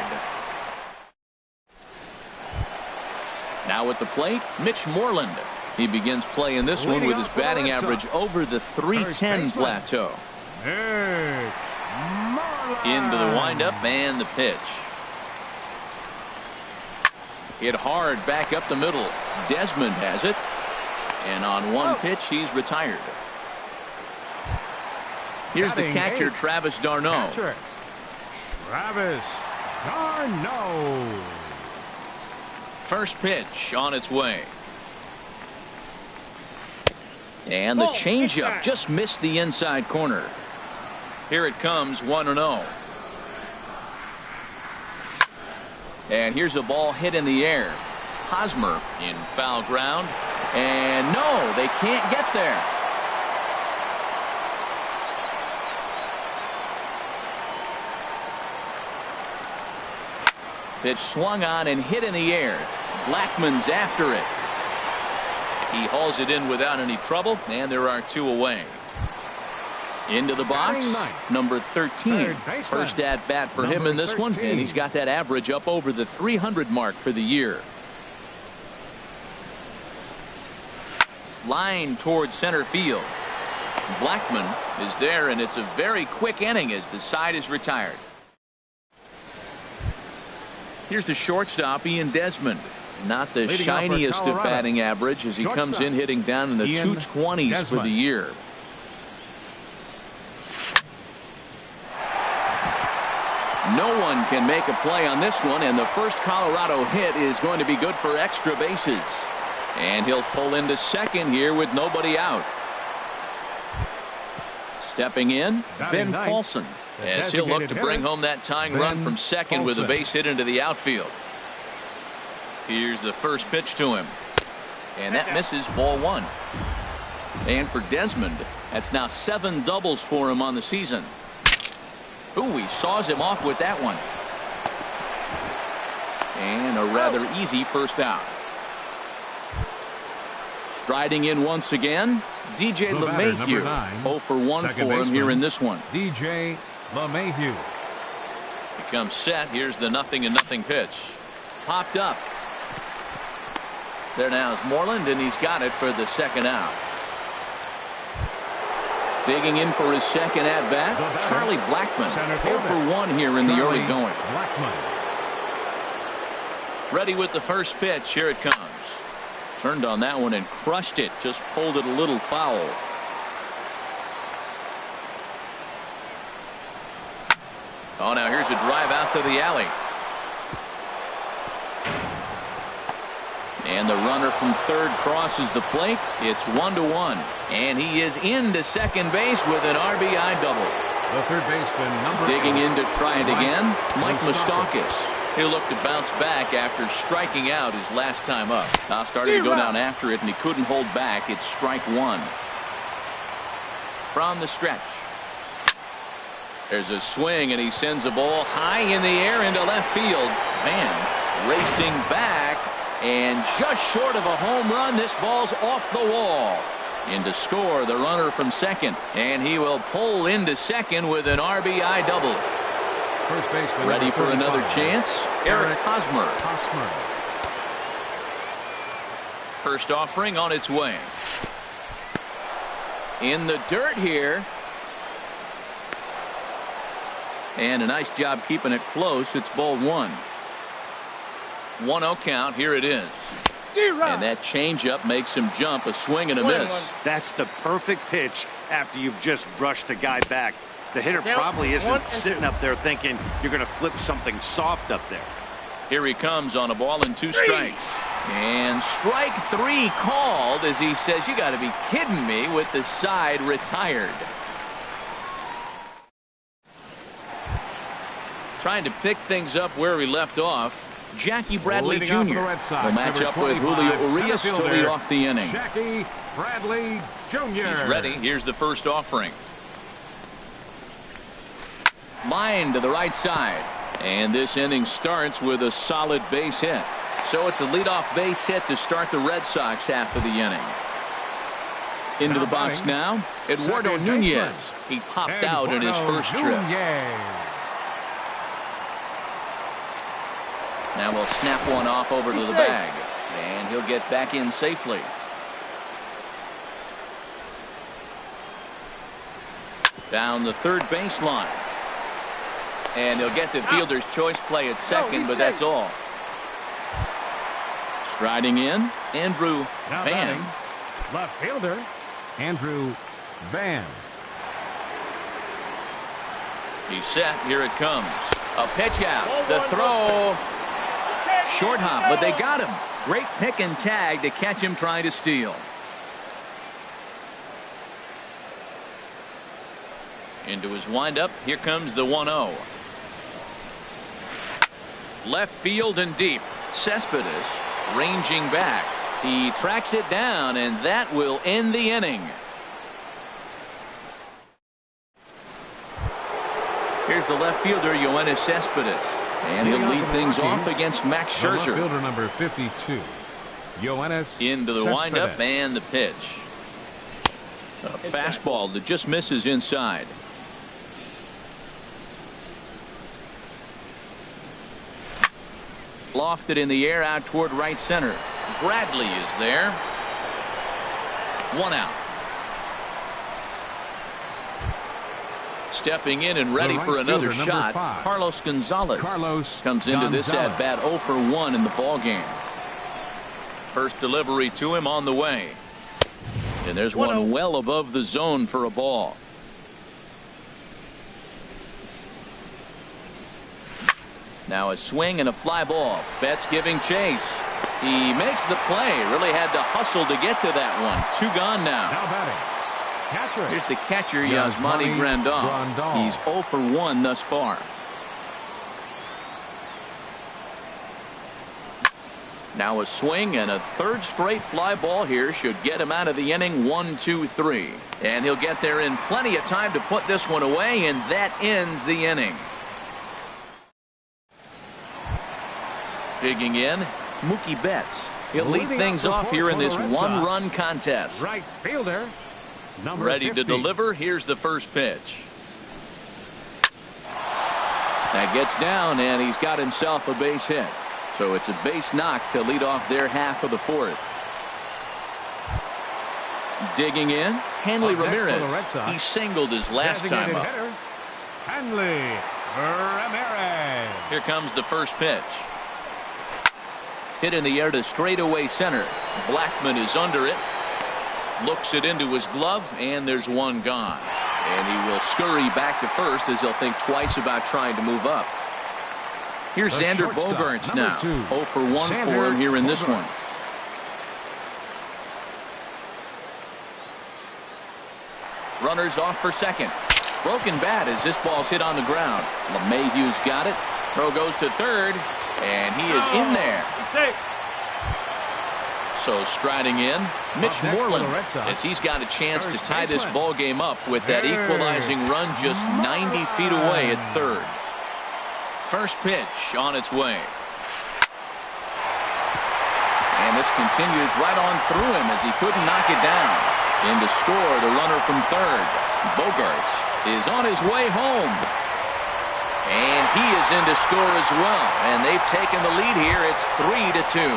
Now at the plate, Mitch Moreland. He begins play in this one with his batting average over the 310 plateau. Into the windup and the pitch. Hit hard back up the middle. Desmond has it. And on one pitch, he's retired. Here's the catcher, Travis d'Arnaud. Travis d'Arnaud. First pitch on its way. And the changeup just missed the inside corner. Here it comes, 1-0. And here's a ball hit in the air. Hosmer in foul ground. And no, they can't get there. Pitch swung on and hit in the air. Blackman's after it. He hauls it in without any trouble, and there are 2 away. Into the box, number 13. First at bat for him in this one, and he's got that average up over the 300 mark for the year. Line towards center field. Blackman is there, and it's a very quick inning as the side is retired. Here's the shortstop, Ian Desmond. Not the shiniest of batting average as he comes in hitting down in the 220s for the year. No one can make a play on this one, and the first Colorado hit is going to be good for extra bases. And he'll pull into second here with nobody out. Stepping in, Ben Paulson, as he'll look to bring home that tying run from second with a base hit into the outfield. Here's the first pitch to him. And that misses, ball 1. And for Desmond, that's now 7 doubles for him on the season. Ooh, he saws him off with that one. And a rather easy first out. Striding in once again, DJ LeMahieu. 0 for 1 for him here in this one. DJ LeMahieu. Becomes set. Here's the 0-0 pitch. Popped up. There now is Moreland, and he's got it for the second out. Digging in for his second at-bat, Charlie Blackman. 0 for 1 here in the early going. Blackman. Ready with the first pitch. Here it comes. Turned on that one and crushed it. Just pulled it a little foul. Oh, now here's a drive out to the alley. And the runner from third crosses the plate. It's 1-1. And he is into second base with an RBI double. The third baseman, number Digging 8, in to try it again, Mike Moustakas. Moustakas. He'll look to bounce back after striking out his last time up. Now started to go down after it, and he couldn't hold back. It's strike one. From the stretch. There's a swing, and he sends a ball high in the air into left field. Van racing back, and just short of a home run. This ball's off the wall. In to score the runner from second, and he will pull into second with an RBI double. First baseman, Ready for another chance? Eric Hosmer. First offering on its way. In the dirt here. And a nice job keeping it close. It's ball one. 1-0 count. Here it is. And that changeup makes him jump. A swing and a miss. That's the perfect pitch after you've just brushed a guy back. The hitter probably isn't sitting up there thinking you're going to flip something soft up there. Here he comes on a ball and 2 strikes. And strike 3 called as he says, you got to be kidding me, with the side retired. Trying to pick things up where we left off. Jackie Bradley Jr. will match up with Julio Urias to lead off the inning. Jackie Bradley Jr. He's ready. Here's the first offering. Line to the right side. And this inning starts with a solid base hit. So it's a leadoff base hit to start the Red Sox half of the inning. Into the box now, Eduardo Nunez. He popped out in his first trip. Now we'll snap one off over to the bag. And he'll get back in safely. Down the third baseline. And he'll get the fielder's choice play at second, but that's all. Striding in, Andrew Van. Left fielder, Andrew Van. He's set. Here it comes. A pitch out. The throw. Short hop, but they got him. Great pick and tag to catch him trying to steal. Into his windup. Here comes the 1-0. Left field and deep. Cespedes ranging back. He tracks it down, and that will end the inning. Here's the left fielder, Yoenis Cespedes. And he'll lead things off against Max Scherzer. Fielder number 52, Yoenis into the windup and the pitch. A fastball that just misses inside. Lofted in the air out toward right center. Bradley is there. 1 out. Stepping in and ready for another shot, Carlos Gonzalez comes into this at bat 0 for 1 in the ball game. First delivery to him on the way. And there's one well above the zone for a ball. Now a swing and a fly ball. Betts giving chase. He makes the play. Really had to hustle to get to that one. 2 gone now. Here's the catcher, Yasmani Grandal. He's 0 for 1 thus far. Now a swing and a third straight fly ball here should get him out of the inning. 1, 2, 3. And he'll get there in plenty of time to put this one away, and that ends the inning. Digging in, Mookie Betts. He'll lead things off here in this 1-run contest. Right fielder. Ready 50. To deliver. Here's the first pitch. That gets down, and he's got himself a base hit. So it's a base knock to lead off their half of the 4th. Digging in, Hanley Ramirez. He singled his last time up. Hanley Ramirez. Here comes the first pitch. Hit in the air to straightaway center. Blackman is under it. Looks it into his glove, and there's one gone. And he will scurry back to first as he'll think twice about trying to move up. Here's Xander Bogaerts now. 0 for 1 for him here in this one. Runners off for second. Broken bat as this ball's hit on the ground. LeMahieu's got it. Throw goes to third, and he is in there. So striding in, Mitch Moreland, as he's got a chance to tie this ball game up with that equalizing run just 90 feet away at third. First pitch on its way. And this continues right on through him as he couldn't knock it down. In to score, the runner from third. Bogaerts is on his way home. And he is in to score as well. And they've taken the lead here. It's 3-2.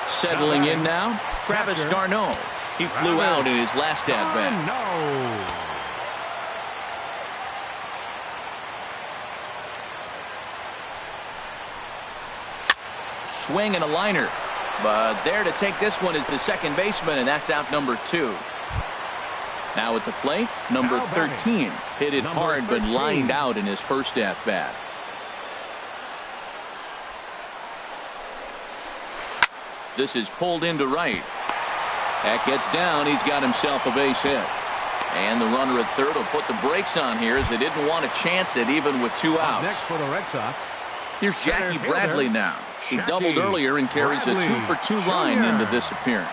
Settling in now, Travis Garneau. He flew out in his last at-bat. Swing and a liner. But there to take this one is the second baseman, and that's out number 2. Now at the plate, number 13. Hit it hard but lined out in his first at-bat. This is pulled into right. That gets down. He's got himself a base hit. And the runner at third will put the brakes on here as they didn't want to chance it even with 2 outs. Next for the Red Sox. Here's Jackie Bradley now. He doubled earlier and carries a 2-for-2 line into this appearance.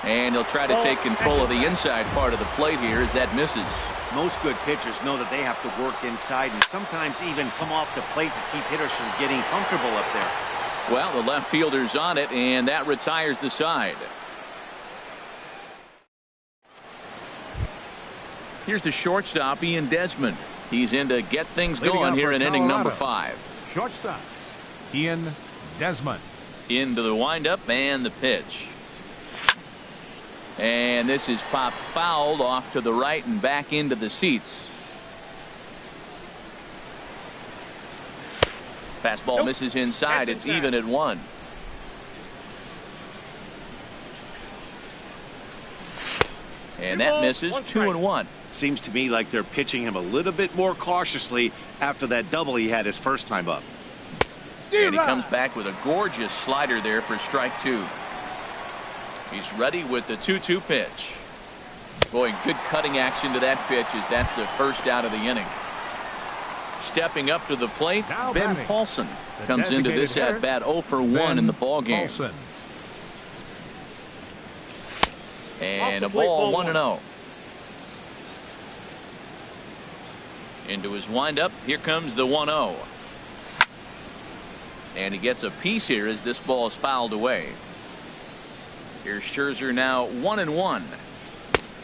And he'll try to take control of the inside part of the plate here as that misses. Most good pitchers know that they have to work inside and sometimes even come off the plate to keep hitters from getting comfortable up there. Well, the left fielder's on it, and that retires the side. Here's the shortstop, Ian Desmond. He's in to get things going here in inning number 5. Shortstop, Ian Desmond. Into the windup and the pitch. And this is popped fouled off to the right and back into the seats. Fastball misses inside. It's even at 1. And that misses. 2-1. Seems to me like they're pitching him a little bit more cautiously after that double he had his first time up. And he comes back with a gorgeous slider there for strike 2. He's ready with the 2-2 pitch. Boy, good cutting action to that pitch as that's the first out of the inning. Stepping up to the plate, Ben Paulson comes into this at bat 0 for 1 in the ball game. And a ball 1-0. Into his windup. Here comes the 1-0. And he gets a piece here as this ball is fouled away. Here's Scherzer now 1-1.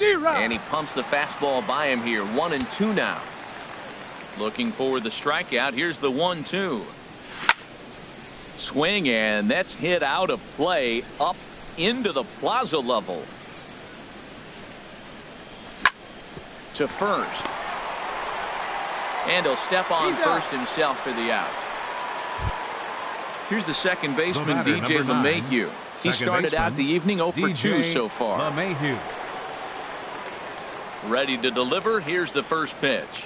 And he pumps the fastball by him here. 1-2 now. Looking for the strikeout. Here's the 1-2. Swing, and that's hit out of play up into the plaza level. To first. And he'll step on first himself for the out. Here's the second baseman, DJ LeMahieu. He started out the evening 0 for 2 so far. LeMahieu. Ready to deliver. Here's the first pitch.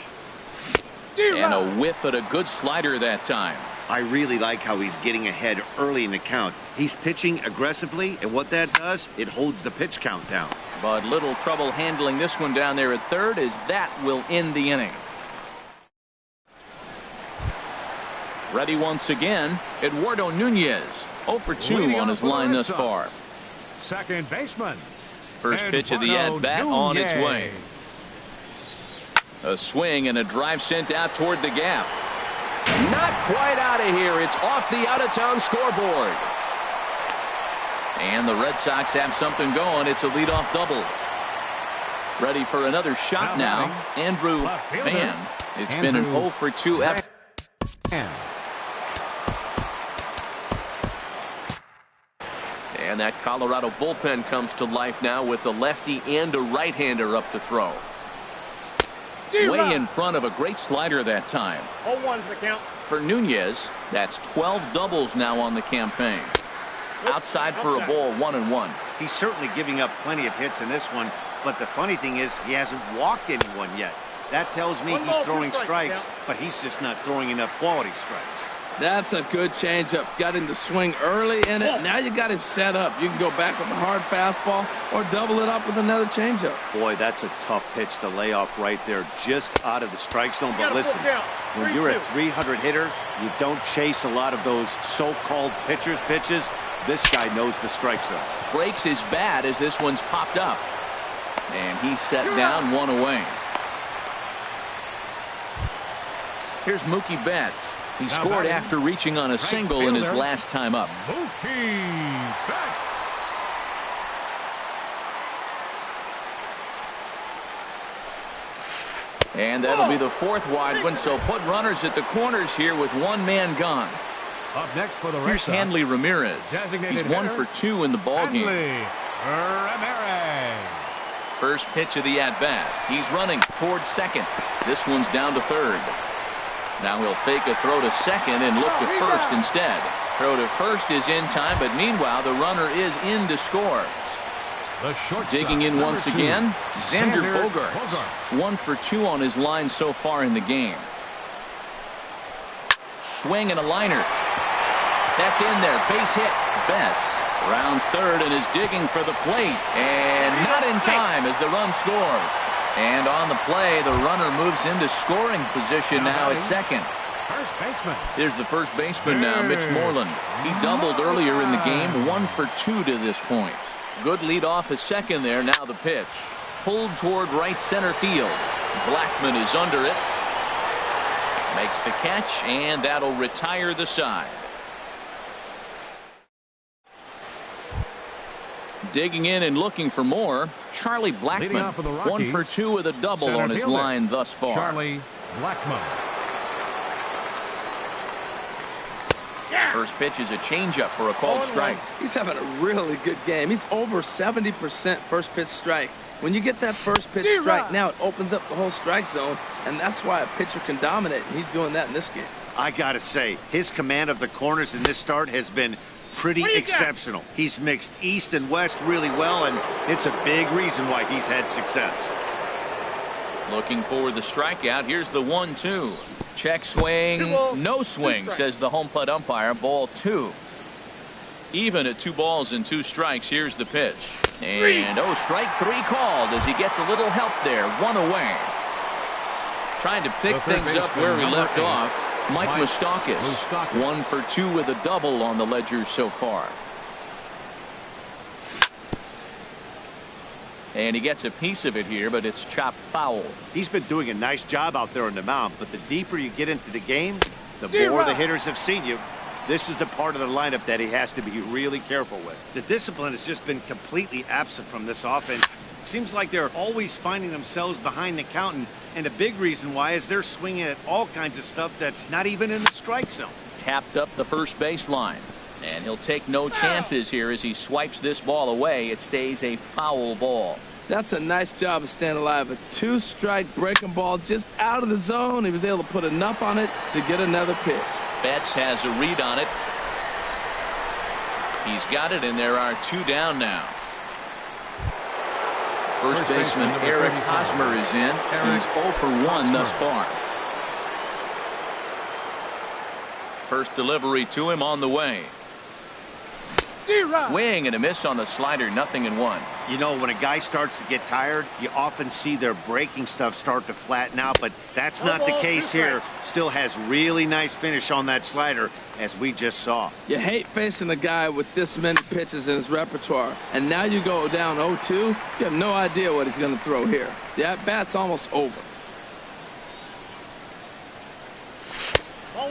And a whiff at a good slider that time. I really like how he's getting ahead early in the count. He's pitching aggressively, and what that does, it holds the pitch count down. But little trouble handling this one down there at third as that will end the inning. Ready once again, Eduardo Nunez. 0 for 2 on his line thus far. Second baseman. First pitch of the at-bat on its way. A swing and a drive sent out toward the gap. Not quite out of here. It's off the out-of-town scoreboard. And the Red Sox have something going. It's a leadoff double. Ready for another shot now. Andrew Van. It's been an 0 for 2 effort. And that Colorado bullpen comes to life now with a lefty and a right-hander up to throw. Way in front of a great slider that time. 0-1's the count. For Nunez, that's 12 doubles now on the campaign. Outside for a ball, 1-1. He's certainly giving up plenty of hits in this one, but the funny thing is he hasn't walked anyone yet. That tells me he's throwing strikes, but he's just not throwing enough quality strikes. That's a good changeup. Got him to swing early in it. Now you got him set up. You can go back with a hard fastball or double it up with another changeup. Boy, that's a tough pitch to lay off right there, just out of the strike zone. But listen, when you're a 300 hitter, you don't chase a lot of those so-called pitchers' pitches. This guy knows the strike zone. Breaks his bat as this one's popped up. And he's set down, one away. Here's Mookie Betts. He scored after reaching on a single in his last time up. Mookie Betts. And that'll be the fourth wide one, so put runners at the corners here with one man gone. Up next for the Here's Hanley Ramirez. He's 1 for 2 in the ballgame. Ramirez. First pitch of the at-bat. He's running towards second. This one's down to third. Now he'll fake a throw to second and look to first instead. Throw to first is in time, but meanwhile the runner is in to score. Digging in once again, Xander Bogaerts. 1 for 2 on his line so far in the game. Swing and a liner. That's in there. Base hit. Betts rounds third and is digging for the plate. And not in time as the run scores. And on the play, the runner moves into scoring position now at second. First baseman. Here's the first baseman now, Mitch Moreland. He doubled earlier in the game, 1 for 2 to this point. Good lead off at second there. Now the pitch. Pulled toward right center field. Blackman is under it. Makes the catch, and that'll retire the side. Digging in and looking for more, Charlie Blackman. 1 for 2 with a double on his line thus far. Charlie Blackman. First pitch is a changeup for a called strike. He's having a really good game. He's over 70% first pitch strike. When you get that first pitch strike, now it opens up the whole strike zone, and that's why a pitcher can dominate, and he's doing that in this game. I gotta say, his command of the corners in this start has been pretty exceptional. He's mixed east and west really well, and it's a big reason why he's had success. Looking for the strikeout. Here's the 1-2. Check swing. No swing, says the home plate umpire. Ball 2. Even at 2 balls and 2 strikes. Here's the pitch. And strike 3 called as he gets a little help there. 1 away. Trying to pick things up where he left off. Mike Moustakas. 1 for 2 with a double on the ledger so far. And he gets a piece of it here, but it's chopped foul. He's been doing a nice job out there on the mound, but the deeper you get into the game, the more the hitters have seen you. This is the part of the lineup that he has to be really careful with. The discipline has just been completely absent from this offense. It seems like they're always finding themselves behind the count, and a big reason why is they're swinging at all kinds of stuff that's not even in the strike zone. Tapped up the first baseline. And he'll take no chances here as he swipes this ball away. It stays a foul ball. That's a nice job of staying alive. A 2-strike breaking ball just out of the zone. He was able to put enough on it to get another pitch. Betts has a read on it. He's got it, and there are 2 down now. First baseman Eric Hosmer is in. He's 0 for 1 thus far. First delivery to him on the way. Swing and a miss on the slider. 0-1. You know, when a guy starts to get tired, you often see their breaking stuff start to flatten out, but that's not the case here. Still has really nice finish on that slider, as we just saw. You hate facing a guy with this many pitches in his repertoire, and now you go down 0-2. You have no idea what he's going to throw here. The at-bat's almost over.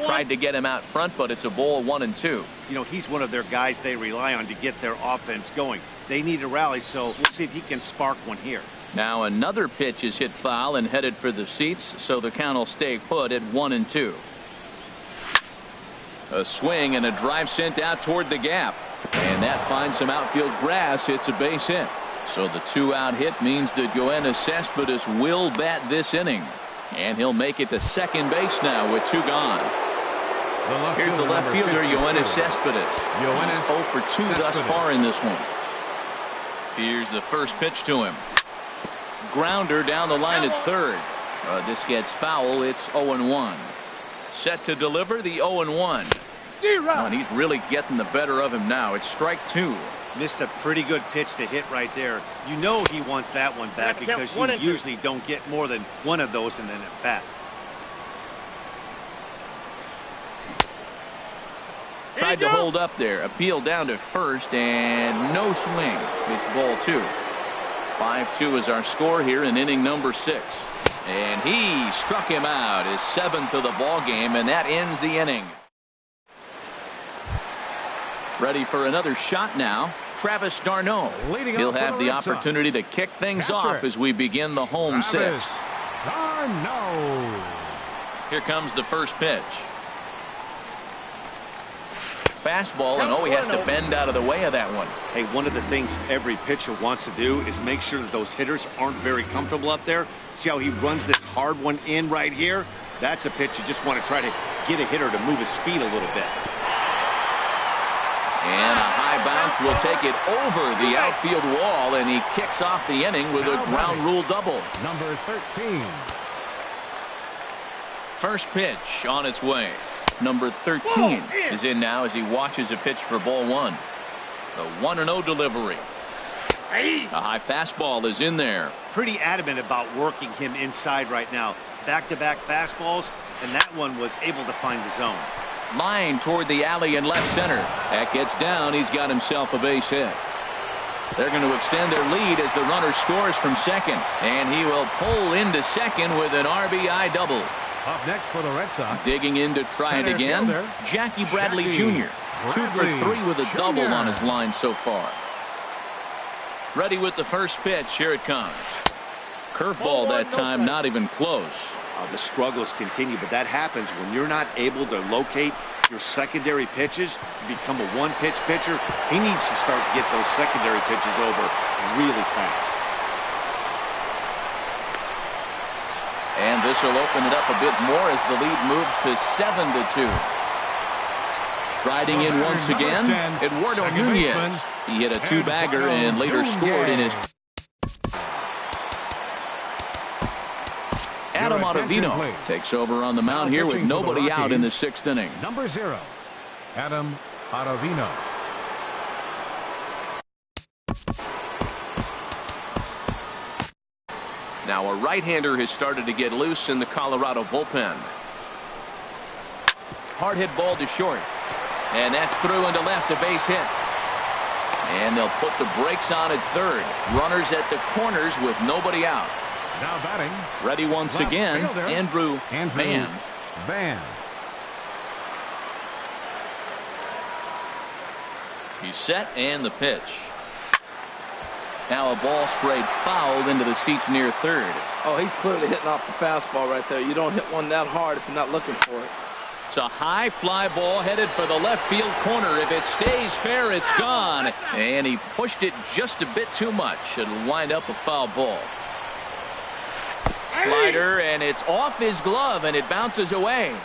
Tried to get him out front, but it's a ball. 1-2. You know, he's one of their guys they rely on to get their offense going. They need a rally, so we'll see if he can spark one here. Now another pitch is hit foul and headed for the seats, so the count will stay put at 1-2. A swing and a drive sent out toward the gap, and that finds some outfield grass. It's a base hit. So the 2-out hit means that Yoenis Cespedes will bat this inning, and he'll make it to second base now with 2 gone. Here's the left fielder, Yoenis Cespedes. He's 0 for 2 thus far in this one. Here's the first pitch to him. Grounder down the line at third. This gets foul. It's 0-1. Set to deliver the 0-1. And he's really getting the better of him now. It's strike 2. Missed a pretty good pitch to hit right there. You know he wants that one back because you usually don't get more than one of those in an at-bat. Tried to hold up there. Appeal down to first and no swing. It's ball 2. 5-2 is our score here in inning number 6. And he struck him out, his 7th of the ball game, and that ends the inning. Ready for another shot now. Travis d'Arnaud. He'll have the opportunity to kick things off as we begin the home 6th. Here comes the first pitch. Fastball, and he has to bend out of the way of that one. Hey, one of the things every pitcher wants to do is make sure that those hitters aren't very comfortable up there. See how he runs this hard one in right here? That's a pitch you just want to try to get a hitter to move his feet a little bit. And a high bounce will take it over the outfield wall, and he kicks off the inning with a ground rule double. Number 13. First pitch on its way. Number 13 is in now as he watches a pitch for ball 1. The 1-0 delivery. A high fastball is in there. Pretty adamant about working him inside right now. Back-to-back fastballs, and that one was able to find the zone. Line toward the alley in left center. That gets down. He's got himself a base hit. They're going to extend their lead as the runner scores from second. And he will pull into second with an RBI double. Up next for the Red Sox. Digging in to try it again. Jackie Bradley Jr. 2 for 3 with a double on his line so far. Ready with the first pitch. Here it comes. Curveball that time, not even close. The struggles continue, but that happens when you're not able to locate your secondary pitches. You become a one-pitch pitcher. He needs to start to get those secondary pitches over really fast. And this will open it up a bit more as the lead moves to 7-2. Striding in once again, Eduardo Nunez. He hit a 2-bagger and later scored in his. Adam Ottavino takes over on the mound here with nobody out in the 6th inning. Number 0, Adam Ottavino. Now a right-hander has started to get loose in the Colorado bullpen. Hard hit ball to short. And that's through into left, a base hit. And they'll put the brakes on at third. Runners at the corners with nobody out. Now batting. Ready once again, Andrew Van. He's set and the pitch. Now a ball sprayed fouled into the seats near third. Oh, he's clearly hitting off the fastball right there. You don't hit one that hard if you're not looking for it. It's a high fly ball headed for the left field corner. If it stays fair, it's gone. And he pushed it just a bit too much. It'll wind up a foul ball. Slider, and it's off his glove, and it bounces away.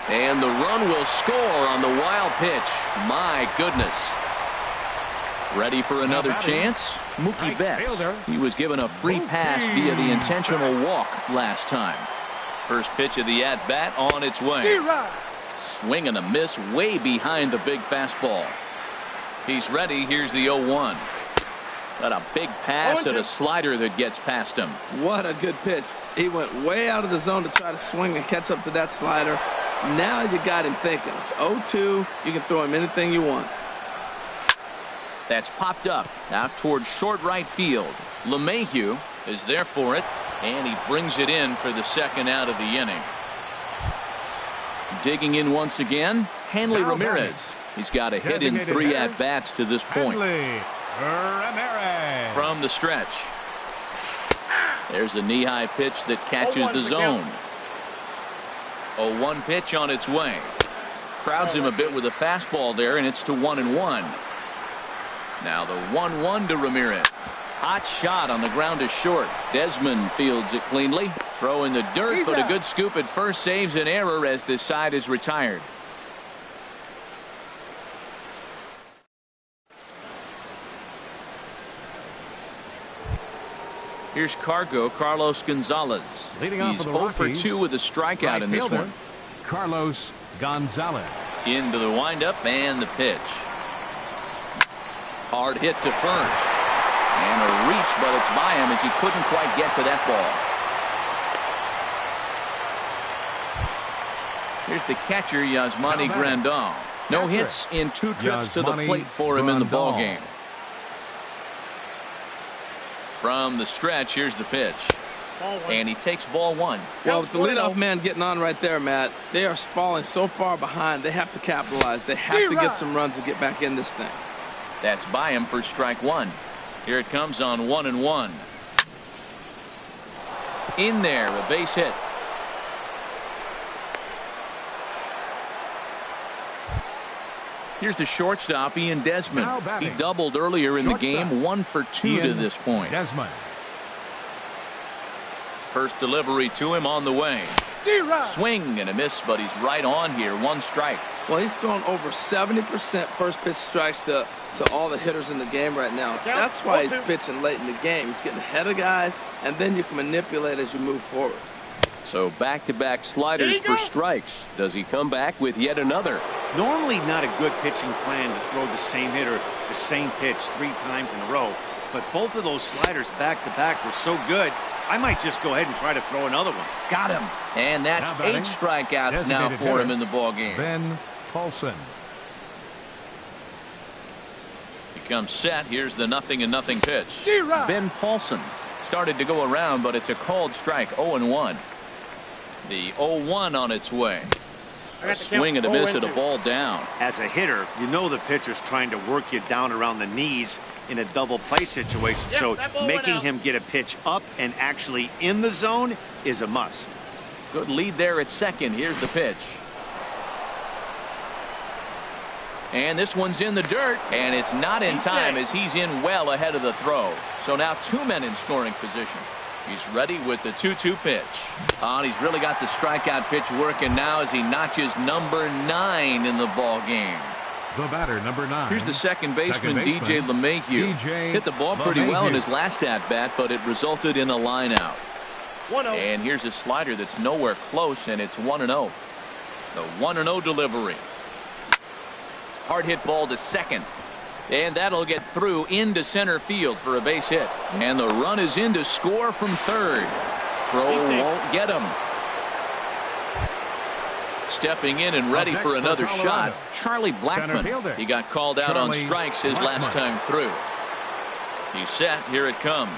And the run will score on the wild pitch. My goodness. Ready for another chance? Mookie Betts. He was given a free pass via the intentional walk last time. First pitch of the at-bat on its way. Swing and a miss way behind the big fastball. He's ready. Here's the 0-1. Got a big pass and a slider that gets past him. What a good pitch. He went way out of the zone to try to swing and catch up to that slider. Now you got him thinking. It's 0-2. You can throw him anything you want. That's popped up out towards short right field. LeMahieu is there for it, and he brings it in for the second out of the inning. Digging in once again, Hanley Ramirez. He's got a hit in 3 at-bats to this point. From the stretch. There's a knee-high pitch that catches the zone. 0-1 pitch on its way. Crowds him a bit with a fastball there, and it's to 1-1. Now the 1-1 to Ramirez. Hot shot on the ground to short. Desmond fields it cleanly. Throw in the dirt, but a good scoop at first saves an error as this side is retired. Here's Carlos Gonzalez. He's 0 for 2 with a strikeout in this one. Carlos Gonzalez. Into the windup and the pitch. Hard hit to first. And a reach, but it's by him as he couldn't quite get to that ball. Here's the catcher, Yasmani Grandal. No hits in 2 trips to the plate for him in the ball game. From the stretch, here's the pitch. And he takes ball 1. Well, with the leadoff man getting on right there, Matt, they are falling so far behind. They have to capitalize. They have to get some runs to get back in this thing. That's by him for strike 1. Here it comes on 1-1. In there, a base hit. Here's the shortstop, Ian Desmond. He doubled earlier in the game, 1 for 2 to this point. Desmond. First delivery to him on the way. Swing and a miss, but he's right on here. 1 strike. Well, he's thrown over 70% first pitch strikes to all the hitters in the game right now. That's why he's pitching late in the game. He's getting ahead of guys, and then you can manipulate as you move forward. So back-to-back sliders for strikes. Does he come back with yet another? Normally not a good pitching plan to throw the same hitter the same pitch 3 times in a row, but both of those sliders back-to-back were so good, I might just go ahead and try to throw another one. Got him. And that's 8 strikeouts now for him in the ball game. Ben Paulson. He comes set. Here's the 0-0 pitch. Ben Paulson started to go around, but it's a called strike. 0-1. The 0-1 on its way. A swing and a miss at a ball down. As a hitter, you know the pitcher's trying to work you down around the knees in a double play situation. So making him get a pitch up and actually in the zone is a must. Good lead there at second. Here's the pitch. And this one's in the dirt, and it's not in time as he's in well ahead of the throw. So now 2 men in scoring position. He's ready with the 2-2 pitch. And he's really got the strikeout pitch working now as he notches number 9 in the ball game. The batter, number 9. Here's the second baseman, DJ LeMahieu. Hit the ball pretty well in his last at-bat, but it resulted in a line out. And here's a slider that's nowhere close, and it's 1-0. The 1-0 delivery. Hard hit ball to second. And that'll get through into center field for a base hit. And the run is in to score from third. Throw won't get him. Stepping in and ready for another shot, Charlie Blackmon. He got called out on strikes his last time through. He's set. Here it comes.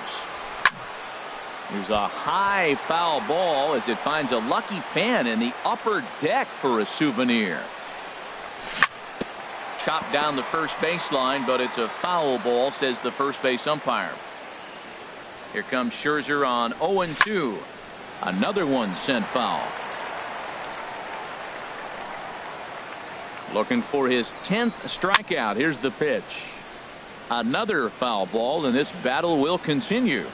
Here's a high foul ball as it finds a lucky fan in the upper deck for a souvenir. Chopped down the first baseline, but it's a foul ball, says the first base umpire. Here comes Scherzer on 0-2. Another one sent foul. Looking for his 10th strikeout. Here's the pitch. Another foul ball, and this battle will continue.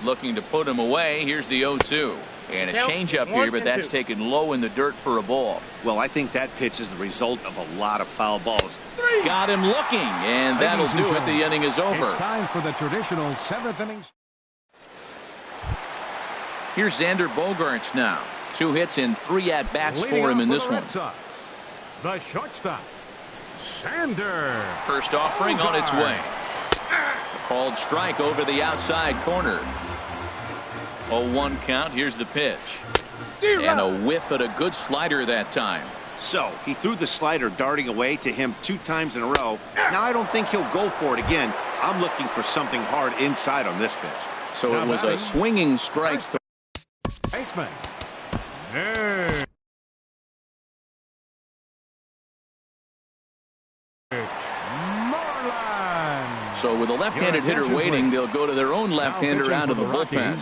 Looking to put him away. Here's the 0-2. And a changeup here, but that's taken low in the dirt for a ball. Well, I think that pitch is the result of a lot of foul balls. Got him looking, and that'll do it. The inning is over. It's time for the traditional 7th inning. Here's Xander Bogaerts now. 2 hits and 3 at-bats for him in this one. The shortstop, Xander. First offering on its way. A called strike over the outside corner. 0-1 count. Here's the pitch. And a whiff at a good slider that time. So he threw the slider darting away to him 2 times in a row. Now I don't think he'll go for it again. I'm looking for something hard inside on this pitch. So it was a swinging strike. Baseman. So with a left-handed hitter waiting, they'll go to their own left-hander out of the bullpen.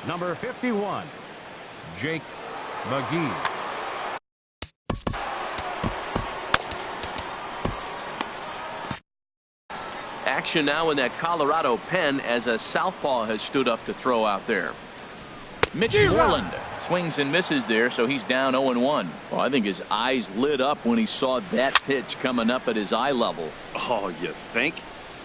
Number 51, Jake McGee. Action now in that Colorado pen as a southpaw has stood up to throw out there. Mitch Moreland swings and misses there, so he's down 0-1. Well, I think his eyes lit up when he saw that pitch coming up at his eye level. Oh, you think?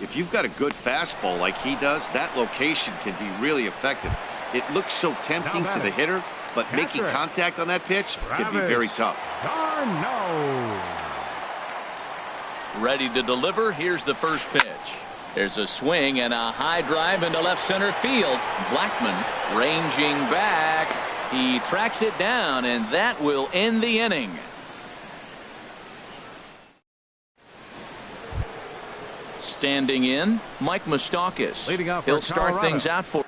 If you've got a good fastball like he does, that location can be really effective. It looks so tempting to the hitter, but making contact on that pitch can be very tough. Ready to deliver. Here's the first pitch. There's a swing and a high drive into left center field. Blackman ranging back. He tracks it down, and that will end the inning. Standing in, Mike Moustakas. He'll start things out for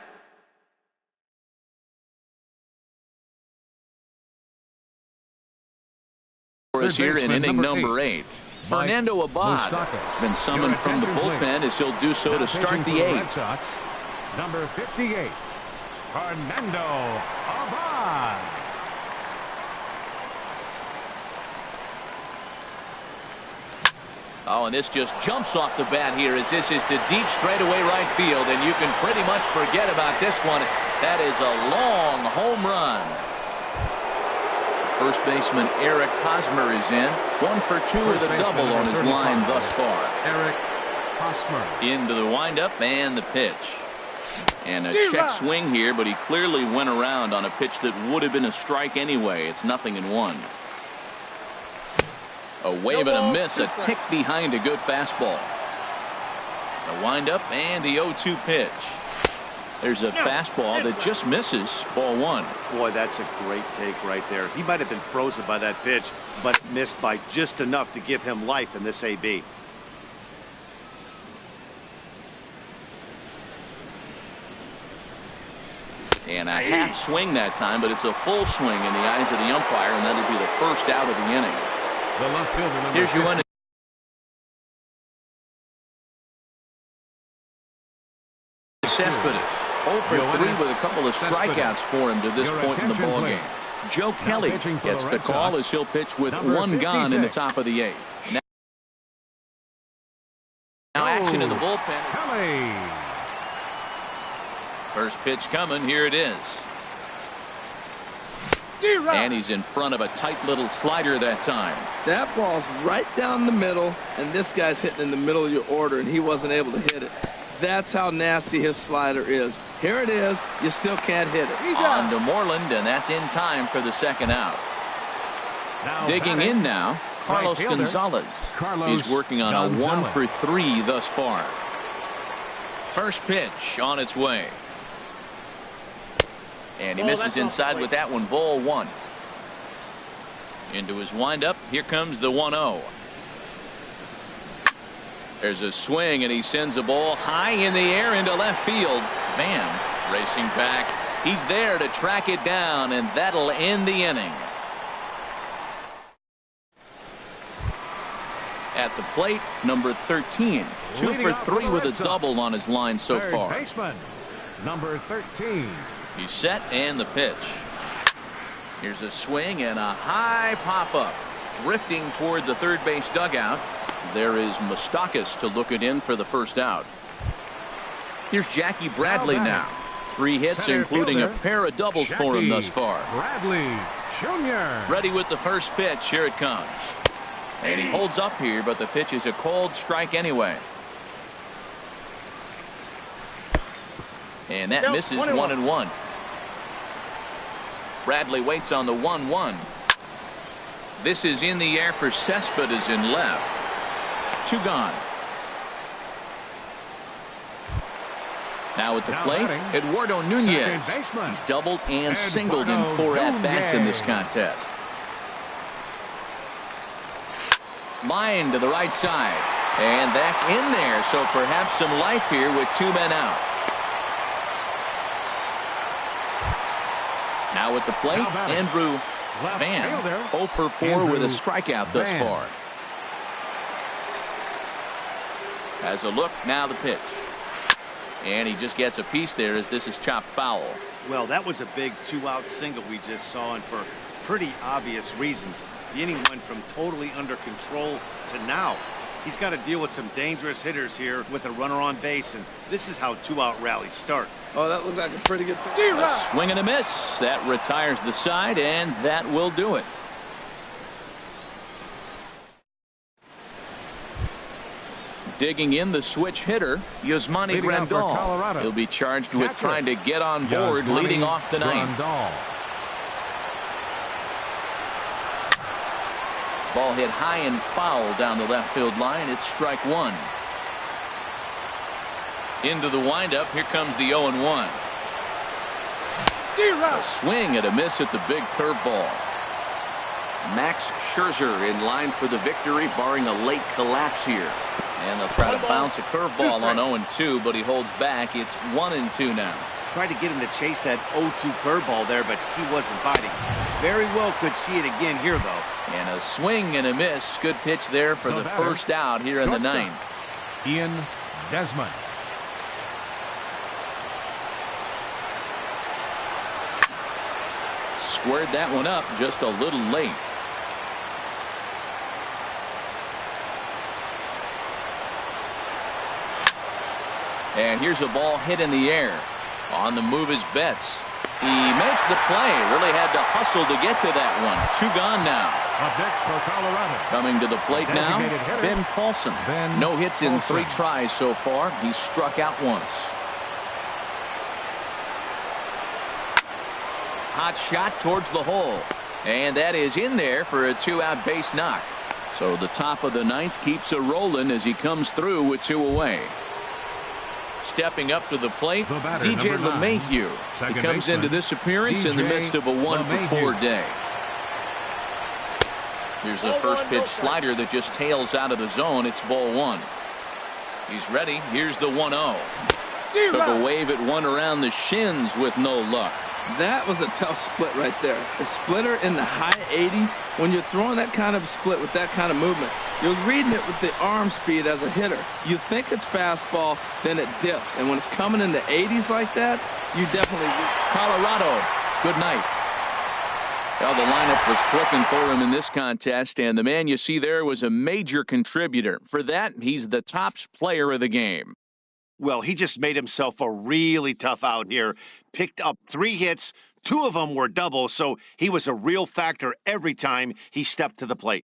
us here in inning number 8. Fernando Abad has been summoned from the bullpen as he'll do so to start the 8th. Number 58, Fernando Abad. Oh, and this just jumps off the bat here as this is to deep straightaway right field, and you can pretty much forget about this one. That is a long home run. First baseman Eric Hosmer is in. 1 for 2 with a double on his line thus far. Eric Hosmer. Into the windup and the pitch. And a check swing here, but he clearly went around on a pitch that would have been a strike anyway. It's 0-1. A wave and a miss, a tick behind a good fastball. The windup and the 0-2 pitch. There's a fastball that just misses. Ball 1. Boy, that's a great take right there. He might have been frozen by that pitch, but missed by just enough to give him life in this AB. And a half swing that time, but it's a full swing in the eyes of the umpire, and that'll be the first out of the inning. The left fielder, here's your one. Cespedes 0 for 3 with a couple of strikeouts for him to this point in the ball game. Joe Kelly gets the call as he'll pitch with 1 gone in the top of the 8th. Now action in the bullpen. First pitch coming. Here it is. And he's in front of a tight little slider that time. That ball's right down the middle, and this guy's hitting in the middle of your order, and he wasn't able to hit it. That's how nasty his slider is. Here it is. You still can't hit it. On to Moreland, and that's in time for the second out. Digging in now, Carlos Gonzalez. He's working on a 1 for 3 thus far. First pitch on its way. And he misses inside with that one. Ball 1. Into his windup. Here comes the 1-0. There's a swing, and he sends a ball high in the air into left field. Van racing back. He's there to track it down, and that'll end the inning. At the plate, number 13. 2 for 3 with a double on his line so far. Baseman, number 13. He's set, and the pitch. Here's a swing and a high pop-up. Drifting toward the third base dugout. There is Moustakas to look it in for the first out. Here's Jackie Bradley now. 3 hits, including a pair of doubles for him thus far. Bradley Jr. Ready with the first pitch. Here it comes. And he holds up here, but the pitch is a called strike anyway. And that misses 1-1. Bradley waits on the 1-1. This is in the air for Cespedes in left. 2 gone. Now at the plate, Eduardo Nunez. He's doubled and singled in 4 at-bats in this contest. Line to the right side. And that's in there, so perhaps some life here with 2 men out. Now at the plate, Andrew Van. 0 for 4 with a strikeout thus far. Has a look, now the pitch. And he just gets a piece there as this is chopped foul. Well, that was a big 2-out single we just saw, and for pretty obvious reasons. The inning went from totally under control to now. He's got to deal with some dangerous hitters here with a runner on base, and this is how 2-out rallies start. Oh, that looked like a pretty good a swing and a miss. That retires the side, and that will do it. Digging in, the switch hitter, Yasmani Grandal. He'll be charged with trying to get on board, leading off the ninth. Ball hit high and foul down the left field line. It's strike one. Into the windup. Here comes the 0-1. A swing and a miss at the big curveball. Max Scherzer in line for the victory, barring a late collapse here. And they'll try to bounce a curveball on 0-2, but he holds back. It's 1-2 now. Tried to get him to chase that 0-2 curveball there, but he wasn't biting. Very well could see it again here, though. And a swing and a miss. Good pitch there for the first out here in the ninth. Ian Desmond. Squared that one up just a little late. And here's a ball hit in the air. On the move is Betts. He makes the play. Really had to hustle to get to that one. Two gone now. Up next for Colorado. Coming to the plate now, Ben Paulson. No hits in 3 tries so far. He's struck out once. Hot shot towards the hole. And that is in there for a 2-out base knock. So the top of the ninth keeps it rolling as he comes through with 2 away. Stepping up to the plate, DJ LeMahieu. He comes into this appearance in the midst of a 1-for-4 day. Here's a first pitch slider that just tails out of the zone. It's ball 1. He's ready. Here's the 1-0. Took a wave at one around the shins with no luck. That was a tough split right there. A splitter in the high 80s. When you're throwing that kind of split with that kind of movement, you're reading it with the arm speed as a hitter. You think it's fastball, then it dips. And when it's coming in the 80s like that, you definitely... Colorado, good night. Well, the lineup was clicking for him in this contest, and the man you see there was a major contributor. For that, he's the top player of the game. Well, he just made himself a really tough out here. Picked up 3 hits. 2 of them were doubles, so he was a real factor every time he stepped to the plate.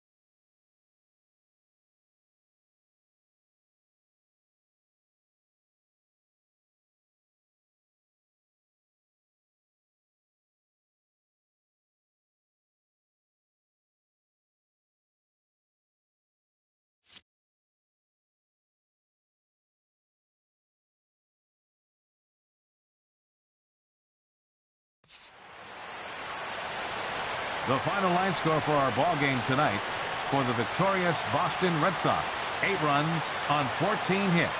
The final line score for our ball game tonight for the victorious Boston Red Sox. 8 runs on 14 hits.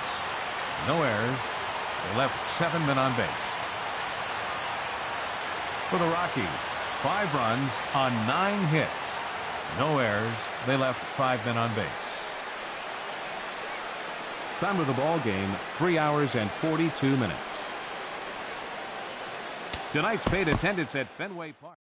No errors. They left 7 men on base. For the Rockies, 5 runs on 9 hits. No errors. They left 5 men on base. Time of the ball game, 3 hours and 42 minutes. Tonight's paid attendance at Fenway Park.